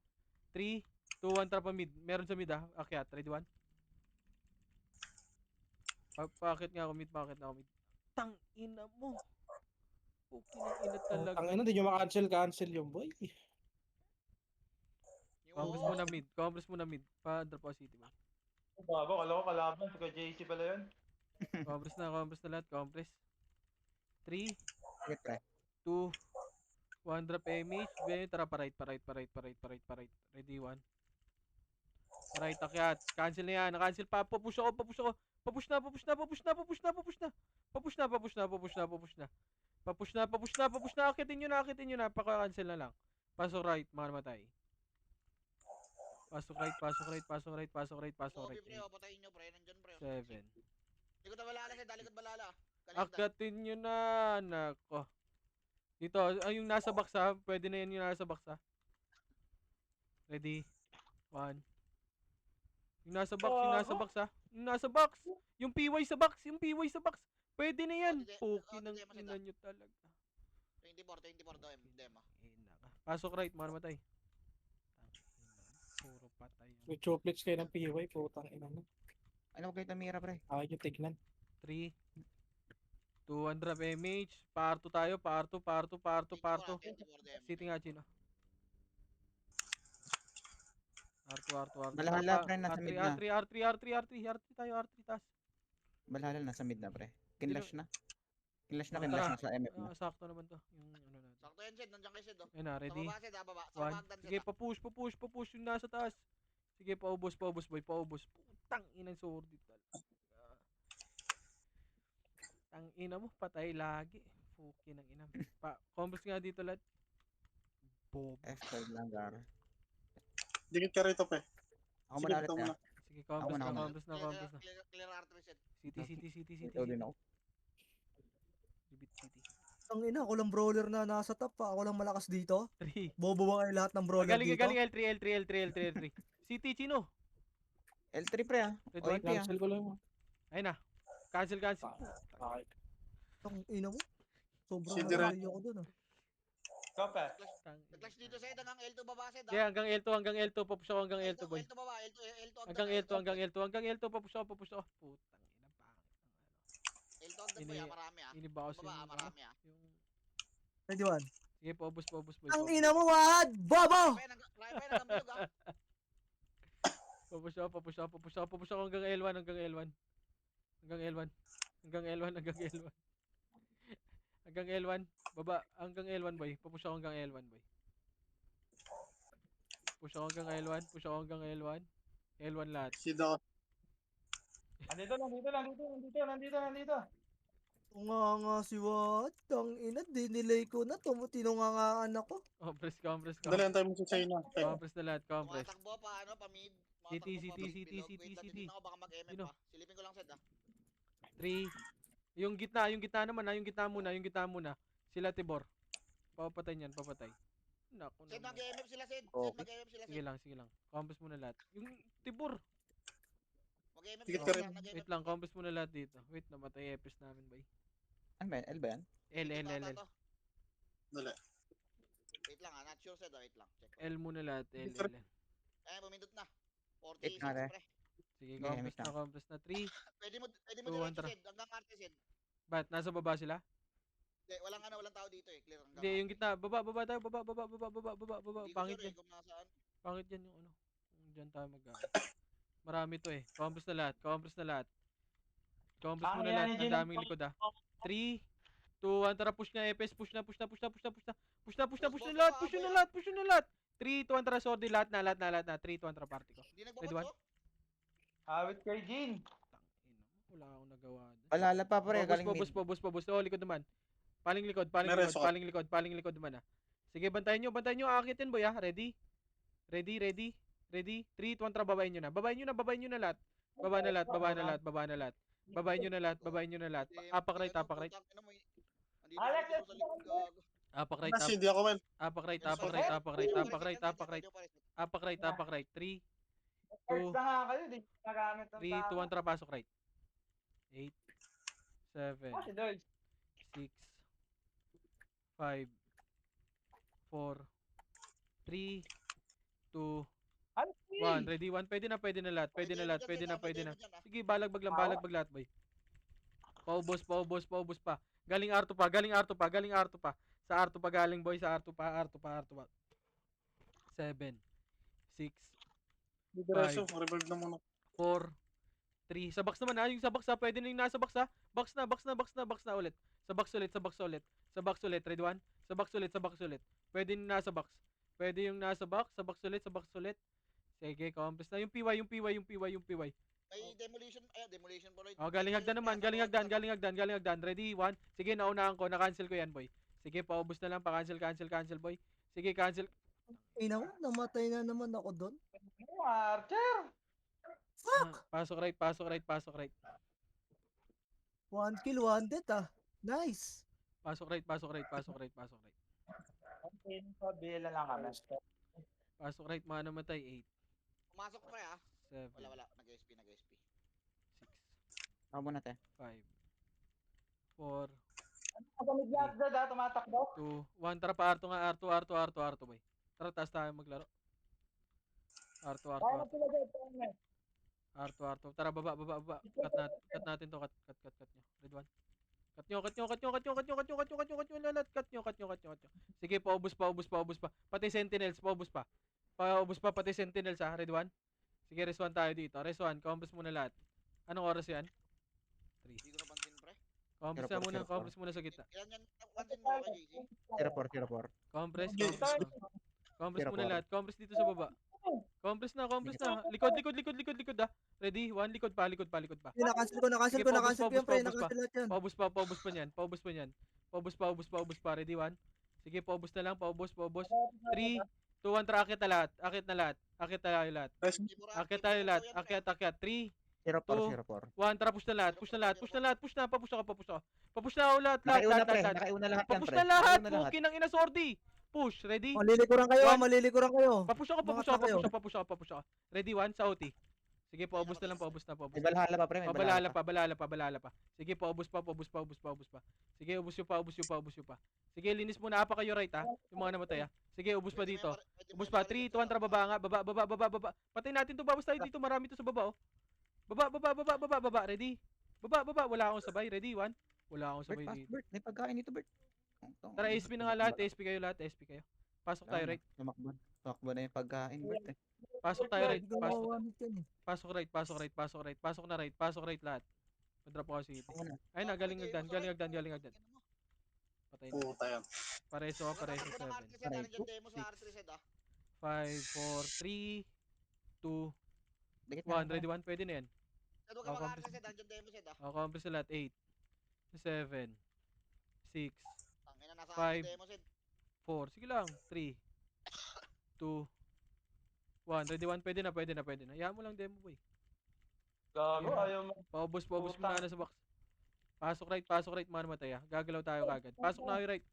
3, 2, 1, tara pamid. Meron sa mid, ah. Akyat, ready, 1. Pakit nga ako, mid. Tang ina mo. Okay na ina talaga. Ang ina, di nyo makancel yung boy. Yung Compres muna mid. Pa-drop ako city, boy. Bago, kala ko kalaban. Taga JC pala yun. Compres na lahat. 3, Wait pre. 2, 1, drop image. Tara, pa-right. Ready, 1. Right, akyat. Cancel na yan. Na-cancel pa. Papush ako. Papush na. Akitin nyo na. Paka-cancel na lang. Pasok right, mga namatay. Pasok right. Kobe pre, o patayin nyo pre, nandyan pre. 7. Likod na balala shed, likod balala. Akitin nyo na. Nako. Dito, yung nasa box ha. Pwede na yan yung nasa box ha. Ready? 1. Yung nasa box ha. Yung PY sa box. Pwede na yan. Poki ng ina nyo talaga. 24 dema. Ina ka. Pasok right, mga namatay. Puro patay. May chocolate kayo ng PY, putang ina mo. Ano kayo tamira pre? Ayaw nyo tignan. 3, 2, 1, drop image. Pa-R2 tayo. Pa-R2. 24 dema. City nga, Chino. R2. Malala, pre, nasa mid na. R3 tayo. R3 tas. Balhala nasa mid na pre. Kinlash na. Kinlash Tara. na sa MF na. Sakto naman to. Yung ano natin. Sakto yan shed, nandiyan kayo shed oh. Ayun na, Sa ready? baba shed ha, baba. Sa 1. Bagdan Sige, shed ha. papush yung nasa taas. Sige, paubos boy, paubos. Putang inang swordit talaga. Tang ina mo, patay lagi. Fuki ng ina. Combos nga dito lahat. Bob. F12 lang gar. Dikit ka rito, pe. Ako Sige, muna ito ulit muna. ah. Sige, combos Ako na. na. Clear R3 shed. City. Ito din ako. Libit City. Ang ina, ako lang brawler na nasa top pa. Ako lang malakas dito. 3. Bobo ba kayo lahat ng brawler dito? Galing L3. City, Chino. L3 pre ah. Red O one, AP ah. Cancel ko lang mo. Ayun na. Cancel. Okay. Ang ina mo. Sobrang Si Dira. nalalayo ako dun ah. Kape. Nag-clash dito shed hanggang L2 baba shed ha. Kaya hanggang L2. Papush ako hanggang L2, boy. L2 baba, L2 Hanggang L2. Papush ako. Putang ina, pangit ng ano. L2 hagdan boy ha, marami ha. Iniba ko Baba yung, marami ha. yung Ready, 1. Sige, paubos, boy. Ang ina mo, Wad! Bobo! Ryan, nagkambilog ah. Papush ako hanggang L1, hanggang L1. Hanggang L1, baba, hanggang L1 boy. Papush ako hanggang L1 boy. Push ako hanggang L1. L1 lahat. Seed ako. Nandito. Nga si Wad. Ang ina, dinilay ko na. Tinungangaan ako. Compress. Dali, antay mo si China. Compress na lahat, compress. Tumatakbo pa, ano, pa mid. CT. Wait lang, titignan ko baka mag-MM Sino? pa. Silipin ko lang Sed ah. 3. Yung gitna naman, yung gitna muna. Sila Tibor. Papatay niyan. Naku Sed, naman. mag-MM sila Sed. Okay. Sed, mag-MM sila Sige Sed. lang. Compress muna lahat. Yung Tibor. Mag-MM Tikit sila. ka rin. Nag-MM. Wait lang, compress muna lahat dito. Wait, namatay EPS namin boy. Ano ba yan? L ba yan? L. Dali. Wait lang ah, not sure Sed ah, wait lang. Check ko. L muna lahat. L. Bumindot na. 40 Wait nga, seconds pre. Sige, Okay, compress na. 3. Pwede mo Two, diretso one, tara. Sed, hanggang Arte Sed. Ba't? Nasa baba sila? Hindi, walang tao dito eh, clear hanggang. Hindi, yung gitna. Baba tayo. Baba. Hindi ko Pangit sure yan. eh kung nasaan. Pangit yan yung ano. Diyan tayo Marami to eh. Compress na lahat. Compress Ang muna yan, lahat. Ang Gino. daming likod ah. 3, 2, 1. Tara, push nga EPS. Push na lahat. 3, 2, 1. Tara, sorry. Lahat na. 3, 2, 1. Tara, party ko. Hindi Ready, one? nagbabot Awit kay Jean. Wala akong nagawa. Palala pa pre, galing mid. Pobos. Oh, likod naman. Paling likod Meron, naman ah. Sige, bantayan nyo. Aakitin boy ah. Ready? 3, 2, 1. Tara, babayin nyo na lahat. Baba na lahat. Babayin nyo na lahat. Apak right. Alex, Apak right. Kasi hindi ako man. Apak right. 3, first na nga kayo, di nagamit ng 3, 2, 1. Tara, pasok right. 8, 7, Si Doy. 6, 5, 4, 3, 2, Ano 1. Ready? 1. Pwede na lahat. Pwede na. Sige, balagbag lahat, boy. Paubos pa. Galing Arto pa. Sa Arto pa galing, boy. Sa Arto pa. 7, 6, Diretso, revolve na muna. 4, 3. Sa box naman ha. Yung sa box ha. Pwede na yung nasa box ha. Box na ulit. Sa box ulit. Ready 1? Sa box ulit. Pwede yung nasa box. Sa box ulit. Sige, compress na. Yung PY. May demolition po Lloyd. Oh, galing hagdan naman. Galing hagdan. Ready? 1. Sige, naunahan ko. Na-cancel ko yan, boy. Sige, paubos na lang. Pa-cancel, boy. Sige, cancel. Ina mo, namatay na naman ako doon. Archer! Pasok right. 1 kill, 1 death ah. Nice. Pasok right. Okay, pabila lang kami. Pasok right, mga namatay. 8, Pumasok pre ah. 7, Wala. Nag-SP. 6, Ako muna te. 5, 4, Magamit niya agad tumatakbo. 2, 1. Tara pa, Arto, boy. Tara, taas tayo maglaro. Arto. Kaya na sila dyan, kaya na. Arto. Tara, baba. Cut natin to. Cut nyo. Ready 1. Cut nyo. Lalat. Cut nyo. Sige, paubos pa. Pati sentinels, paubos pa. Pati sentinels ha. Ready 1. Sige, res 1 tayo dito. Res 1, compress muna lahat. Anong oras yan? 3. Hindi ko napansin pre. Compress Zero four, zero four. compress muna sa gitna. Ilan yan? Pansin mo kay JJ? 04. Compress Zero muna four. lahat. Compress dito sa baba. Compress na. Likod ha. Ready? 1, likod pa. Na-cancel ko Sige, yan, pre. paubos pa. Na-cancel lahat yan. Paubos pa niyan. Paubos pa. Ready, 1. Sige, paubos na lang. Paubos. 3, 2, 1. Tara, akit na lahat. Akit tayo lahat. Akyat. 3, 04. 1. Tara, push na lahat. Papush ako. Papush na ako lahat. Nakaiuna pre, nakaiuna lahat yan Papush pre. na lahat. Nakaiuna lahat. Pukin ng ina sordi. Push. Ready? Malilikuran kayo. Papush ako. Mga Ready, 1. Sa OT. Sige, paubos na lang. May balhala pa pre, may balhala pa. Balala pa. Sige, paubos pa. Sige, ubos yung pa. Sige, linis muna. Apa kayo right ha. Yung mga namatay ha. Sige, ubos pa dito. Ubos pa. 3, 2, 1. Tara, baba nga. Baba. Patay natin to. Babas tayo dito. Marami to sa baba oh. Baba. Ready? Baba. Wala akong sabay. Ready? 1. Wala akong sabay Bert, fast dito. Bert, may pagkain dito Bert. Tara, SP na nga lahat. SP kayo lahat. SP kayo. Pasok tayo right. Tumakbo na yung pagka-invert eh. Pasok tayo right. Ikaw Pasok. mawawamit yan eh. Pasok right. Pasok right. Pasok right. Pasok na right. Pasok right lahat. Padrop ko si City. Ayun na, galing agdan. Galing agdan. Galing agdan. Patay na. Puta yan. Pareso. Pareso 7. Nandiyan demo sa R3 set ah. 5, 4, 3, 2, Dikit 1. Ready 1. Pwede na yan. Huwag ka mag-R3 set, nandiyan demo set ah. O, compress na lahat. 8, 7, 6, Tangina nasa Five. R3 demo set. 4. Sige lang. 3, 2, 1. Ready 1. Pwede na. Pwede na. Pwede na. Hayaan mo lang demo boy. Gago, ayaw mo. Paubos muna na sa box. Pasok right, mana matay ah. Gagalaw tayo kagad. Pasok na kayo right.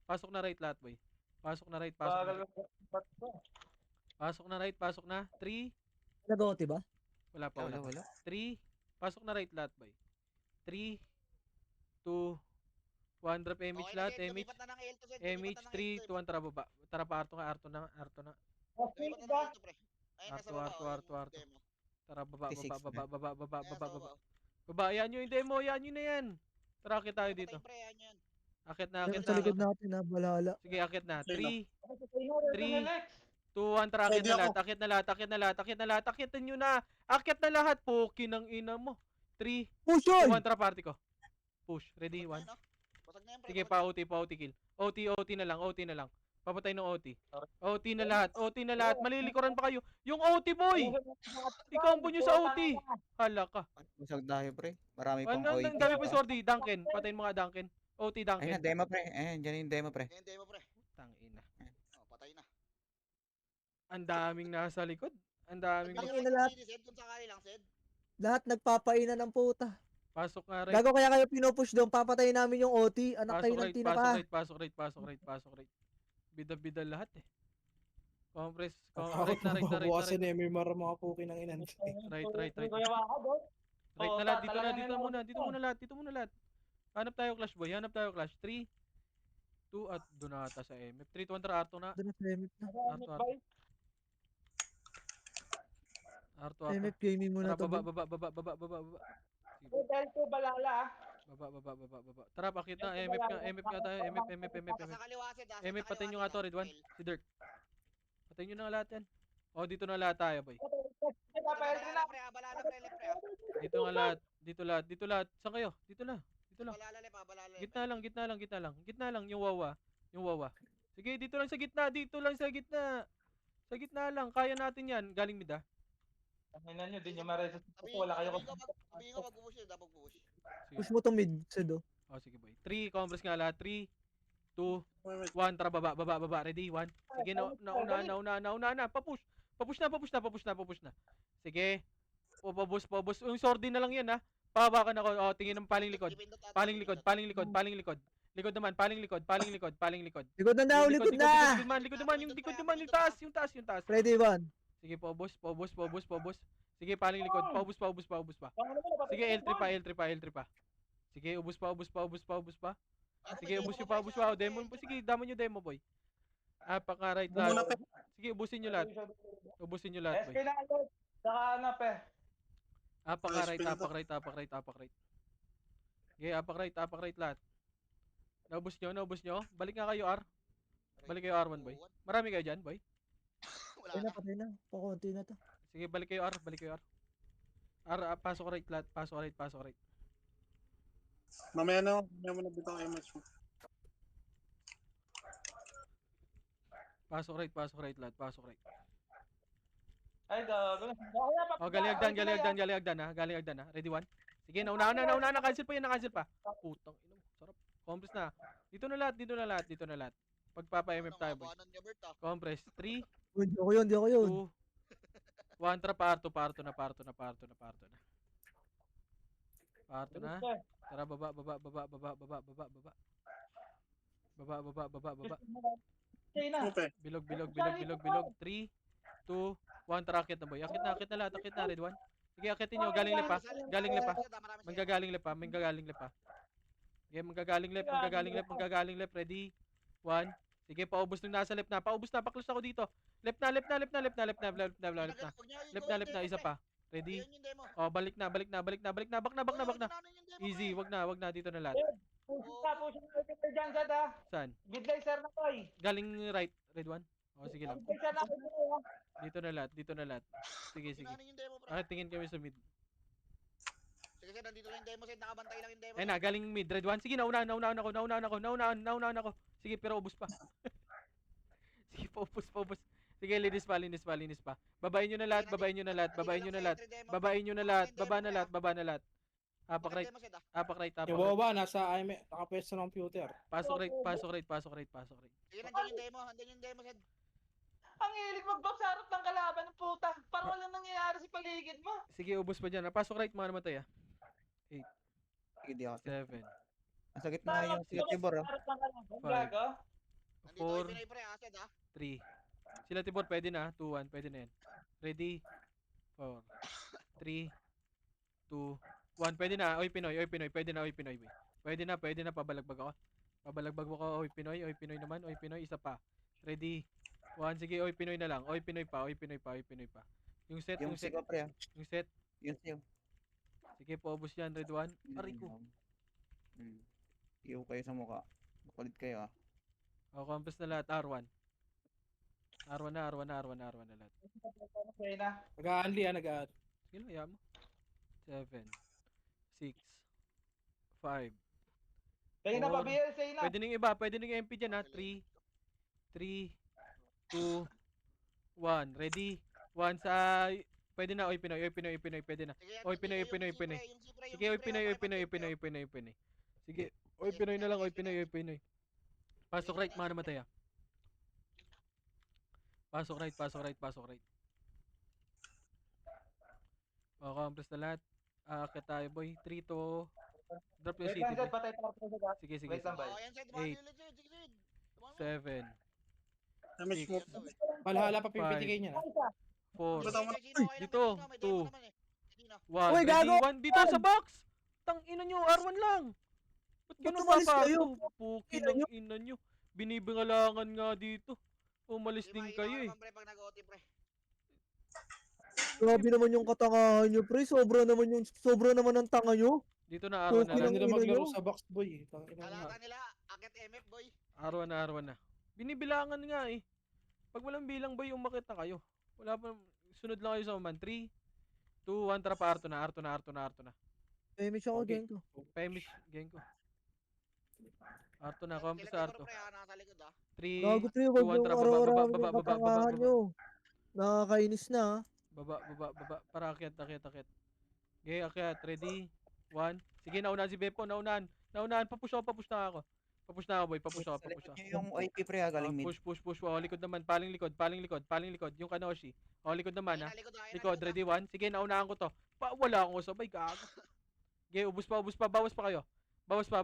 Pasok na right lahat, boy. Pasok na right, pasok na right. Pasok na right, pasok na. 3, Nag-OT ba? wala pa, wala pa. Wala. 3, pasok na right lahat, boy. 3, 2, 1, drop image lahat, image. Lumipat na ng L to set. Image 3, 2, 1, tara baba. Tara pa, Arto na. Lumipat na ng L to pre. Ayun, nasa baba. Arto. Demo. Tara baba, 56 baba, na. baba. Baba, yan yung demo, yan yun na yan. Tara, akit tayo dito. Pre, yan. Akit na, Ayun, akit sa na. likod natin ha, balala. Sige, akit na. 3, Ayun 2, 1, tara, akit Pwede na ako. lahat, akit na lahat. Akitin nyo na. Akit na lahat. Puki ng ina mo. 3, Push 2, on! 1, tara, party ko. Push. Ready, 1. Basag na yan pre. Sige, pa OT kill. OT na lang. Papatay ng OT. OT na lahat. Malilikuran pa kayo. Yung OT, boy! I-combo nyo sa OT. Hala ka. Busog tayo pre. Marami pang Ano, OIT. ang dami pa sordi. Duncan. Patayin mo nga Duncan. OT Ayun na, Duncan. demo pre. Ayun, dyan yung demo pre. Yan demo pre. Tangina. Oh, patay na. Ang daming nasa likod. Ang daming. Ang ina lahat. Kung sakali lang Sed. Lahat nagpapaina ng puta. Pasok nga right. Gago kaya kayo pinupush doon, papatayin namin yung OT. Anak kayo ng tinaka. Pasok right. Bida lahat eh. Compress. Ako Right na. bukasan eh, may mga puki ng inan. Right. Kuya Waka, bro. Right Oo, na lahat. talagang Dito muna lahat. Hanap tayo clash boy. 3, 2 at doon na ata sa MF. 3, 2, 1, tara. Arto na. Doon na sa MF na. Arto. MF gaming muna Tara, to. baba. Sige, Delto, balala. baba. Tara, pakit na. MF nga tayo. MF. Sa kaliwa Sed ah. MF, patayin nyo nga to, Red One. Si Dirk. Patayin nyo na lahat yan. O, dito na lahat tayo, boy. Balala pre, balala pre, left pre. Dito nga lahat. Dito lahat. Saan kayo? Dito lang. Balala left, balala left. Gitna lang. Yung wawa. Sige, dito lang sa gitna. Sa gitna lang. Kaya natin yan. Galing mid ah. Tanginan nyo, di nyo ma-resist. Wala kayo Sabihin ko mag-push yun, dapat push. Push mo tong mid, Sedo. O, sige, boy. 3, compress nga lahat. 3, 2, 1. Tara, baba. Ready? 1. Sige, nauna. Papush na. Sige. Pabus. Yung sordi na lang yan ha. Pahawakan ako. O, tingin ng paling likod. Paling likod. Likod naman, paling likod. Likod na daw, likod na! Likod naman, yung taas. Ready, one. Sige, paubos. Sige, paling likod. Paubos pa. Sige, L3 pa. Sige, ubos pa. Sige, ubos pa. Demo. Sige, damo nyo demo, boy. Paka-right Muna lahat. Sige, ubusin nyo lahat, boy. SK na agad. Saka ano, pe. Paka-right. Sige, apak-right lahat. Naubos nyo? Balik nga kayo, R. Balik kayo, R1, boy. Marami kayo dyan, boy. Wala na. Patay na. Pakunti na to. Sige, balik kayo, R. R, pasok right lahat. Pasok right. Mamaya mo na bitaw ang image mo. Pasok right lahat. Ay, gago. Oh, galing agdan ha. Ready, 1. Sige, nauna na. Cancel pa. Putang ina mo. Sarap. Compress na. Dito na lahat. Pagpapa-MF tayo, boy. Compress. 3, Di ako yun. 2, 1. Tara, parto na. Tara, baba. Okay na. Okay. Bilog. 3, 2, 1. Tara, akit na, boy. Akit na lahat. Red 1. Sige, akitin nyo. Galing lepa. Manggagaling lepa. Sige, manggagaling left. Ready? 1. Sige, paubos nung nasa left na. Paklos ako dito. Left na. Isa pa. Ready? Oh, balik na. Bak na. Easy, wag na. Dito na lahat. Push na dyan, Zed ah. Saan? Midlay, sir na boy. Galing right, red one? O, sige lang. Midlay, sir na boy. Dito na lahat, dito na lahat. Sige, sige. Sinaanin yung demo, pre. Ah, tingin kami sa mid. Sige, sir, nandito lang yung demo, sir. Nakabantay lang yung demo. Ayun na, galing mid, red one. Sige, naunahan ako. Sige, pero ubos pa. Sige, paubos. Sige, linis pa. Babain nyo na lahat. Baba na lahat. Apak right. Yung baba, nasa nakapwesto ng computer. Pasok right. Sige, nandiyan yung demo, sir. Ang hilig mag-box sa harap ng kalaban ng puta. Parang walang nangyayari sa paligid mo. Sige, ubos pa dyan. Pasok right, mga namatay ah. Sige, di ako. 7, Nasa gitna yung si Tibor, ah. Harap ng kalaban. Five. Gago. Nandito Four. yung Pinoy, pre, asset, ah. 3. Sila Tibor, pwede na. 2-1, pwede na yan. Ready? 4, 3, 2, 1. Pwede na. Oy, Pinoy. Pwede na, boy. Pwede na. Pabalagbag ako. Pabalagbag mo ko. Oy, Pinoy naman. Oy, Pinoy. Isa pa. Ready? 1. Sige, oy, Pinoy na lang. Oy, Pinoy pa. Yung set. Yung sigaw, pre, ah. Yung set. Yung sigaw. Sige, paubos yan. Red 1. Aray ko. Iyaw kayo sa mukha. Kulit kayo, ah. O, compass na lahat. R1 na lahat. Okay na. Nag-a-unli, nag-a-unli. Sige lang, hayaan mo. 7, 6, 5. Say na, Four. pabiel, say na. Pwede nang iba. Pwede nang MP dyan ha. 3, 2, 1. Ready? 1 sa... Pwede na. Oy, Pinoy. Pwede na. Sige, Oy, Pinoy. yung si pre, Sige, oy, Pinoy. Sige, oy, Pinoy na lang. Oy, Pinoy. Pasok right, mga namatay ah. Pasok right. O, accomplish na lahat. Akit tayo, boy. 3 to... Drop yung Wait city, lang, Zed. boy. Patay pa ako sa Sige. Wait lang, boy. Oh, ayan, sir. Eight. Tumahan ulit, sir. Sige, sir. Tumahan mo. 7, Damage Six. mo. Malhala pa Five. 50k niya. 4, Bitaw mo. Sige, sino, okay lang, Dito, may demo two. naman eh. Sige na. 1. Uy, Ready? gago! 1. Dito sa box! Tang ina nyo, R1 lang! Ba't ganun umalis pa kayo? Puki Ina ng ina nyo. Binibingalangan nga dito. Umalis Di din makikita kayo ko eh. naman, pre, pag nag-OT, pre. Grabe naman yung katangahan nyo, pre. Sobra naman ang tanga nyo. Dito na R1 na Puki lang. Alam ng nila ina maglaro nyo. sa box, boy. Tangina mo. Kalata nila, akit MF, boy. R1 na. Binibilangan nga eh. Pag walang bilang boy, umakit na kayo. Wala pa, sunod lang kayo sa uman. 3, 2, 1, tara pa Arto na. Damage ako, Okay. Genko. Pemish, gang ko. Arto na, Sila compass Tibor, Arto. pre, ah, nasa likod, ah. 3, Gago, pre. 2, Wag 1, yung tara, araw-araw baba. yung katangahan nyo. Nakakainis na, ha. Baba. Para akyat. Okay, akyat. Ready? 1. Sige, naunahan si Beppo. Naunahan. Papush na ako. Papush na ako, boy. Papush Sa ako. likod niyo yung OIP, pre, ah. Galing mid. Push. Oh, likod naman. Paling likod. Yung Kanoshi. Oh, likod naman, ha. Ayun na, likod, ah, ayun na, Likod. ah. Ready? 1. Sige, naunahan ko to. Wala akong sabay. Gago. Okay, ubus pa. Bawas pa kayo. Bawas pa.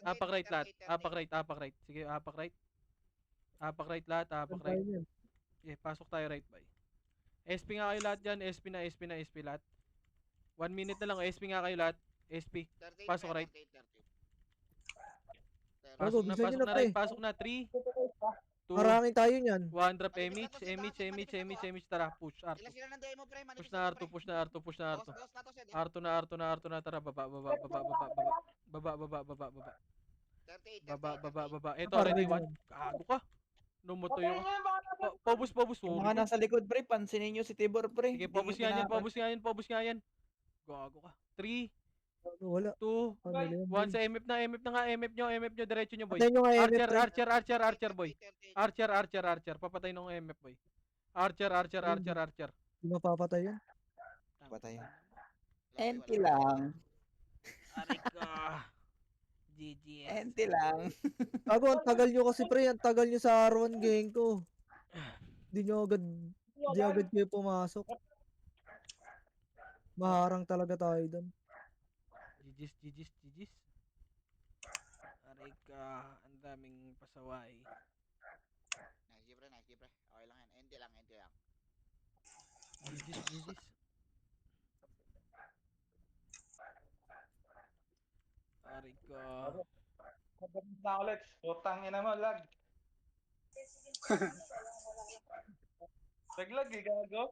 Apak right lahat. Apak right. Sige, apak right. Apak right lahat. Okay, pasok tayo right, boy. SP nga kayo lahat dyan. SP na lahat. 1 minute na lang. SP nga kayo lahat. SP. 38, Pasok pre, right. 38, 30. Gago, bisa nyo na, pre. Pasok na. 3, 2, Maraming tayo niyan. 1. Drop Manipis Emich. Tara, push. Arto. Sila ng demo, pre. Manipis Push na Arto. Boss na to, Sed, ah. Arto na. Tara, baba. 38, Baba. Eto, ready, 1. Gago ka. Numutoy ako. Paubos. Yung mga nasa likod, pre, pansinin nyo si Tibor, pre. Sige, Hindi nyo paubos nga yan. Gago ka. 3, Wala. 2, Ano yan, 1 sa MF na. MF nyo, diretso nyo, boy. Patayin nyo nga MF, pre. Archer, boy. Archer. Papatay nung MF, boy. Archer. Hindi mapapatay yan. Patay. Wala, Enti wala. lang. Aray ka. GG. Enti lang. Gago, ang tagal nyo kasi, pre. Ang tagal nyo sa R1 Genko. Di agad kayo pumasok. Maharang talaga tayo doon. GG's. Aray ka. Ang daming pasaway. Nice, pre. Okay lang yan. Ente lang. GG's. Aray ka. Na ulit. Putang ina mo, lag. Naglag eh, gago.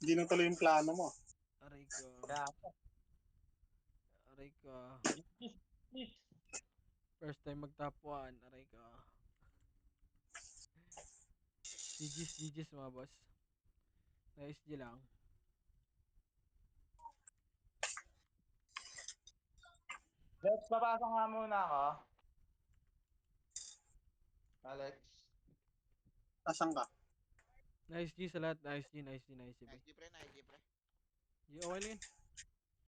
Hindi na tuloy yung plano mo. Aray ka. Gago. Aray ka. Please, please. First time mag-top 1. Aray ka. GG's mga boss. Nice G lang. Let's papasa nga muna ako. Alex. Asan ka? Nice G sa lahat. Nice G. Nice G pre, nice G pre. G, okay lang yun.